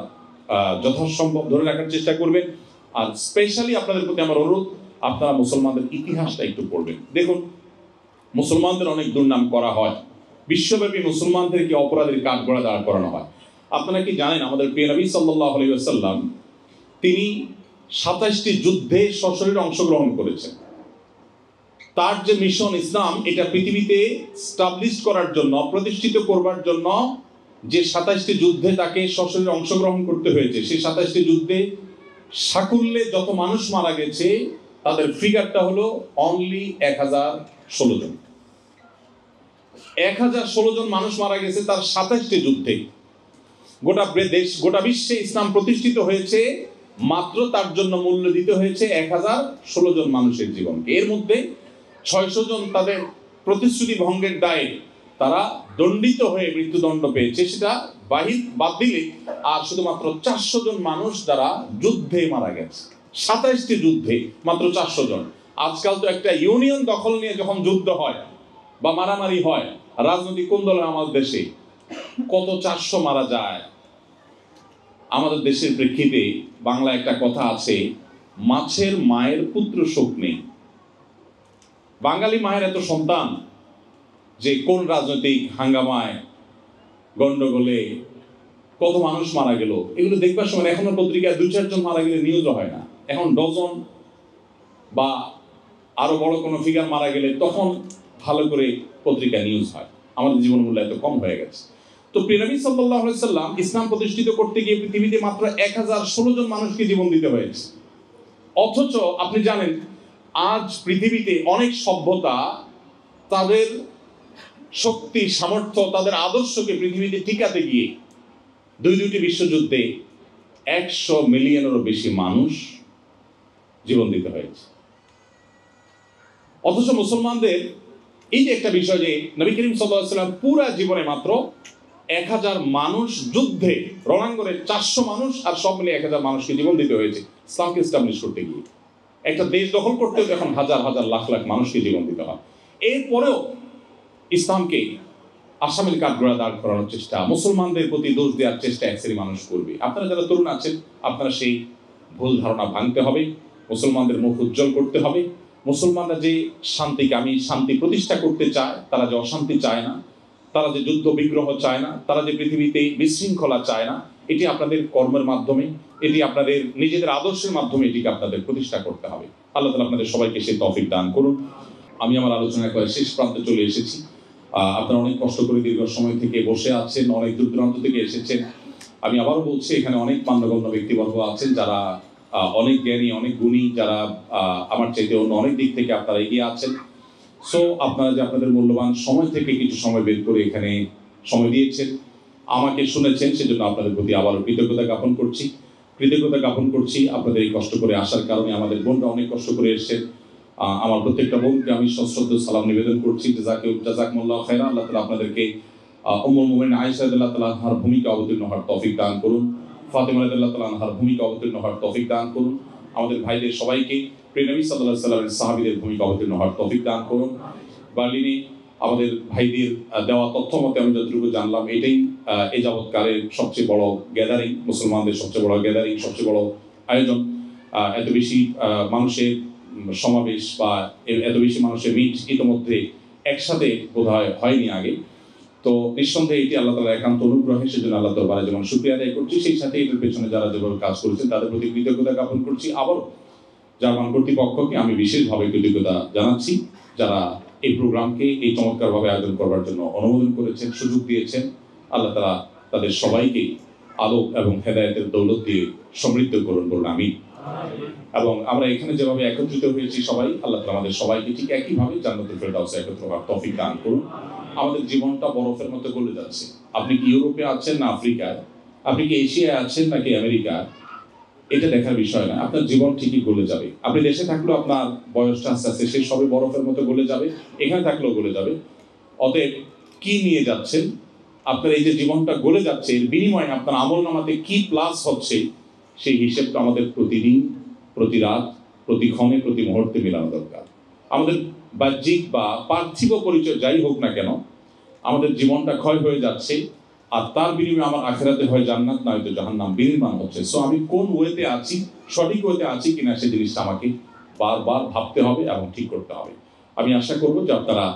যথাসম্ভব ধরে রাখার চেষ্টা করবেন। আর স্পেশালি আপনাদের প্রতি আমার অনুরোধ, আপনারা মুসলমানদের ইতিহাসটা একটু পড়বেন। দেখুন, মুসলমানদের অনেক দুর্নাম করা হয়, বিশ্বব্যাপী মুসলমানদেরকে অপরাধের কাঠগড়ায় দাঁড় করানো হয়। আপনারা কি জানেন, আমাদের প্রিয় নবী সাল্লাল্লাহু আলাইহি ওয়াসাল্লাম তিনি 27টি যুদ্ধে সশরীরে অংশগ্রহণ করেছেন। তার যে মিশন ইসলাম, এটা পৃথিবীতে স্টাবলিশ করার জন্য, প্রতিষ্ঠিত করবার জন্য যে 27টি যুদ্ধে তাকে সশরীরে অংশগ্রহণ করতে হয়েছে, সেই 27টি যুদ্ধে সাকুল্যে যত মানুষ মারা গেছে তাদের ফিগারটা হলো অনলি 1016 জন। 1016 জন মানুষ মারা গেছে তার 27টি যুদ্ধে। গোটা দেশ, গোটা বিশ্বে ইসলাম প্রতিষ্ঠিত হয়েছে মাত্র তার জন্য মূল্য দিতে হয়েছে 1016 জন মানুষের জীবনকে। এর মধ্যে 600 জন তাদের প্রতিশ্রুতি ভঙ্গের দায়ে তারা দণ্ডিত হয়ে মৃত্যুদণ্ড পেয়েছে, সেটা বাদ দিলে আর শুধুমাত্র 400 জন মানুষ যারা যুদ্ধে মারা গেছে। 27টি যুদ্ধে মাত্র 400 জন। আজকাল তো একটা ইউনিয়ন দখল নিয়ে যখন যুদ্ধ হয় বা মারামারি হয়, রাজনৈতিক কোন দলের আমাদের দেশে, কত 400 মারা যায়। আমাদের দেশের প্রেক্ষিতে বাংলা একটা কথা আছে, মাছের মায়ের পুত্র শোক নেই। বাঙালি মায়ের এত সন্তান যে কোন রাজনৈতিক হাঙ্গামায় গন্ডগোলে কত মানুষ মারা গেল, এগুলো দেখবার সময় এখনো পত্রিকায় 2-4 জন মারা গেলে নিউজও হয় না। এখন ডজন বা আরো বড় কোনো ফিগার মারা গেলে তখন ভালো করে পত্রিকায় নিউজ হয়। আমাদের জীবন মূল্য এত কম হয়ে গেছে। তো প্রিয় নবী সাল্লাল্লাহু আলাইহি সাল্লাম ইসলাম প্রতিষ্ঠিত করতে গিয়ে পৃথিবীতে মাত্র 1016 জন মানুষকে জীবন দিতে হয়েছে। অথচ আপনি জানেন আজ পৃথিবীতে অনেক সভ্যতা তাদের শক্তি, সামর্থ্য, তাদের আদর্শকে পৃথিবীতে টিকাতে গিয়ে দুটি বিশ্বযুদ্ধে 100 মিলিয়নেরও বেশি মানুষ জীবন দিতে হয়েছে। অথচ মুসলমানদের এই যে একটা বিষয় যে নবী করিম সাল্লাল্লাহু আলাইহি ওয়াসাল্লাম পুরা জীবনে মাত্র 1000 মানুষ যুদ্ধে রণাঙ্গনে 400 মানুষ আর সব মিলে 1000 মানুষকে জীবন দিতে হয়েছে ইসলামকে এস্টাবলিশ করতে গিয়ে। একটা দেশ দখল করতে এখন হাজার হাজার লাখ লাখ মানুষকে জীবন দিতে হয়। এরপরেও ইসলামকে আসামিল কাঠগড়া দাঁড় করানোর চেষ্টা, মুসলমানদের প্রতি দোষ দেওয়ার চেষ্টা এক শ্রেণীর মানুষ করবে। আপনারা যারা তরুণ আছেন, আপনারা সেই ভুল ধারণা ভাঙতে হবে, মুসলমানদের মুখ উজ্জ্বল করতে হবে। মুসলমানরা যে শান্তিকামী, শান্তি প্রতিষ্ঠা করতে চায়, তারা যে অশান্তি চায় না, তারা যে যুদ্ধ বিগ্রহ চায় না, তারা যে পৃথিবীতে বিশৃঙ্খলা চায় না, এটি আপনাদের কর্মের মাধ্যমে, এটি আপনাদের নিজেদের আদর্শের মাধ্যমে এটিকে আপনাদের প্রতিষ্ঠা করতে হবে। আল্লাহ তাআলা আপনাদের সবাইকে সেই তৌফিক দান করুন। আমি আমার আলোচনা করে শেষ প্রান্তে চলে এসেছি। আপনারা অনেক কষ্ট করে দীর্ঘ সময় থেকে বসে আছেন, অনেক দূর দূরান্ত থেকে এসেছেন। আমি আবারও বলছি, এখানে অনেক মান্যগণ্য ব্যক্তিবর্গ আছেন যারা অনেক জ্ঞানী, অনেক গুণী, যারা আমার চাইতে অন্য অনেক দিক থেকে আপনারা এগিয়ে আছেন। সো আপনারা যে আপনাদের মূল্যবান সময় থেকে কিছু সময় বের করে এখানে সময় দিয়েছেন, আমাকে শুনেছেন, সেজন্য আপনাদের প্রতি আবারও কৃতজ্ঞতা জ্ঞাপন করছি। আপনাদের এই কষ্ট করে আসার কারণে আমাদের বোনরা অনেক কষ্ট করে এসেছেন। আমার প্রত্যেকটা বোনকে আমি সশ্রদ্ধ সালাম নিবেদন করছি। জাযাকুমুল্লাহু খায়রা। আল্লাহ তাআলা আপনাদেরকে উম্মুল মুমিনিন আয়েশা রাদিয়াল্লাহু তাআলা আনহার ভূমিকা অবতীর্ণ হওয়ার তৌফিক দান করুন, ফাতেমা রাদিয়াল্লাহু তাআলা আনহার ভূমিকা অবতীর্ণ হওয়ার তৌফিক দান করুন। আমাদের ভাইদের সবাইকে প্রিয় নবী সাল্লাল্লাহু আলাইহি ওয়াসাল্লামের সাহাবীদের ভূমিকা অবতীর্ণ হওয়ার তৌফিক দান করুন। বার্লিনে আমাদের ভাইদের দেওয়া তথ্য মতে আমি যতটুকু জানলাম, এটাই এ যাবৎকালের সবচেয়ে বড় গ্যাদারিং, মুসলমানদের সবচেয়ে বড় গ্যাদারিং, সবচেয়ে বড় আয়োজন। এত বেশি মানুষের সমাবেশ বা এত বেশি মানুষের মিট ইতিমধ্যে একসাথে বোধহয় হয়নি আগে। তো নিঃসন্দেহে এটি আল্লাহ তাআলার একান্ত অনুগ্রহে, সেজন্য আল্লাহ দরবারে যেমন শুকরিয়া আদায় করছি, সেই সাথে এটার পেছনে যারা যেভাবে কাজ করেছেন তাদের প্রতি কৃতজ্ঞতা জ্ঞাপন করছি। আবার জার্মান কর্তৃপক্ষকে আমি বিশেষভাবে কৃতজ্ঞতা জানাচ্ছি, যারা এই প্রোগ্রামকে এই চমৎকারভাবে আয়োজন করবার জন্য অনুমোদন করেছেন, সুযোগ দিয়েছেন। আল্লাহ তাআলা তাদের সবাইকে আলোক এবং হেদায়েতের দৌলত দিয়ে সমৃদ্ধ করুন বলুন আমিন। এবং আমরা এখানে যেভাবে একত্রিত হয়েছি সবাই, আল্লাহ তাআলা আমাদের সবাইকে ঠিক একইভাবে জান্নাতুল ফেরদাউসে একত্র হওয়ার তৌফিক দান করুন। আমাদের জীবনটা বরফের মতো গলে যাচ্ছে। আপনি কি ইউরোপে আছেন না আফ্রিকায়, আপনি কি এশিয়ায় আছেন নাকি আমেরিকায়, এটা দেখার বিষয় না। আপনার জীবন ঠিকই গলে যাবে। আপনি দেশে থাকলেও আপনার বয়সটা আস্তে আস্তে সেই সবে বরফের মতো গলে যাবে, এখানে থাকলেও গলে যাবে। অতএব কি নিয়ে যাচ্ছেন, আপনার এই যে জীবনটা গলে যাচ্ছে, এর বিনিময়ে আপনার আমলনামাতে কি প্লাস হচ্ছে, সেই হিসেবটা আমাদের প্রতিদিন, প্রতি রাত, প্রতি ক্ষণে, প্রতি মুহূর্তে মেলানো দরকার। আমাদের বাহ্যিক বা পার্থিব পরিচয় যাই হোক না কেন, আমাদের জীবনটা ক্ষয় হয়ে যাচ্ছে, আর তার বিনিময়ে আমার আখিরাতে হয় জান্নাত, না হয়তো জাহান্নাম বিনির্মাণ হচ্ছে। সো আমি কোন ওয়েতে আছি, সঠিক ওয়েতে আছি কিনা, সেই জিনিসটা আমাকে বারবার ভাবতে হবে এবং ঠিক করতে হবে। আমি আশা করব যে আপনারা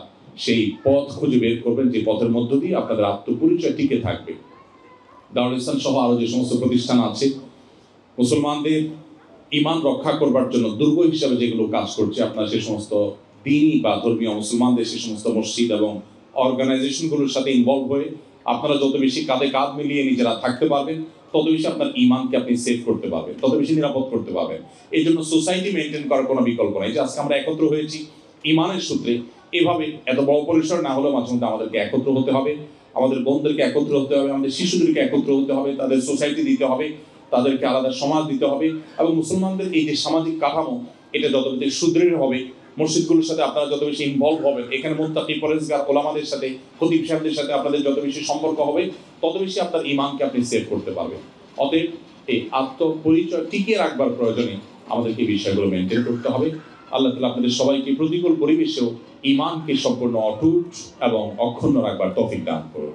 সেই পথ খুঁজে বের করবেন, যে পথের মধ্য দিয়ে আপনাদের আত্মপরিচয় টিকে থাকবে। দারুল ইসলাম সহ আরো যে সমস্ত প্রতিষ্ঠান আছে, মুসলমানদের ঈমান রক্ষা করবার জন্য দুর্গ হিসাবে যেগুলো কাজ করছে, আপনারা সেই সমস্ত দ্বীনি বা ধর্মীয় মুসলমানদের সেই সমস্ত মসজিদ এবং অর্গানাইজেশনগুলোর সাথে ইনভলভ হয়ে আপনারা যত বেশি কাঁধে কাঁধ মিলিয়ে নিজেরা থাকতে পারবেন, তত বেশি আপনার ঈমানকে আপনি সেভ করতে পারবেন, তত বেশি নিরাপদ করতে পারবেন। এই জন্য সোসাইটি মেনটেন করার কোনো বিকল্প নেই। যে আজকে আমরা একত্র হয়েছি ঈমানের সূত্রে, এভাবে এত বড় পরিসর না হলেও মাঝে মধ্যে আমাদেরকে একত্র হতে হবে, আমাদের বোনদেরকে একত্র হতে হবে, আমাদের শিশুদেরকে একত্র হতে হবে, তাদের সোসাইটি দিতে হবে, তাদেরকে আলাদা সমাজ দিতে হবে। এবং মুসলমানদের এই যে সামাজিক কাঠামো, এটা যত বেশি সুদৃঢ় হবে, মসজিদগুলোর সাথে আপনারা যত বেশি ইনভলভ হবেন, এখানে মুত্তাকি পরেজগার ওলামাদের সাথে, খতিব সাহেবদের সাথে আপনাদের যত বেশি সম্পর্ক হবে, তত বেশি আপনার ঈমানকে আপনি সেভ করতে পারবেন। অতএব এই আত্মপরিচয় টিকিয়ে রাখবার প্রয়োজনে আমাদেরকে এই বিষয়গুলো মেনটেন করতে হবে। আল্লাহ তাআলা আপনাদের সবাইকে প্রতিকূল পরিবেশেও ঈমানকে সম্পূর্ণ অটুট এবং অক্ষুণ্ণ রাখবার তৌফিক দান করুন।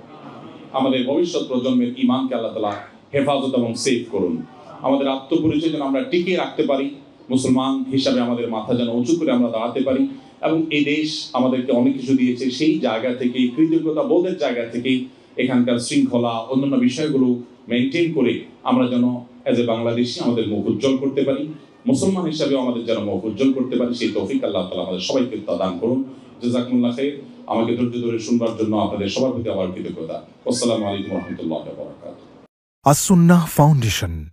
আমাদের ভবিষ্যৎ প্রজন্মের ঈমানকে আল্লাহ তাআলা হেফাজত এবং সেভ করুন। আমাদের আত্মপরিচয় যেন আমরা টিকিয়ে রাখতে পারি, মুসলমান হিসাবে আমাদের মাথা যেন উঁচু করে আমরা দাঁড়াতে পারি, এবং এই দেশ আমাদেরকে অনেক কিছু দিয়েছে, সেই জায়গা থেকে কৃতজ্ঞতা বোধের জায়গা থেকে এখানকার শৃঙ্খলা অন্যান্য বিষয়গুলো মেনটেন করে আমরা যেন এজ এ বাংলাদেশি আমাদের মুখ উজ্জ্বল করতে পারি, মুসলমান হিসাবে আমাদের যেন মুখ উজ্জ্বল করতে পারি, সেই তৌফিক আল্লাহ তাআলা আমাদের সবাইকে দান করুন। জাযাকুমুল্লাহ খাইর। আমাকে ধৈর্য ধরে শুনবার জন্য আপনাদের সবার প্রতি আবার কৃতজ্ঞতা। আসসালামু আলাইকুম ওয়া রাহমাতুল্লাহি ওয়া বারাকাতুহু। আস-সুন্নাহ ফাউন্ডেশন,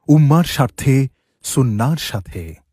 উম্মার স্বার্থে সুন্নাহর সাথে।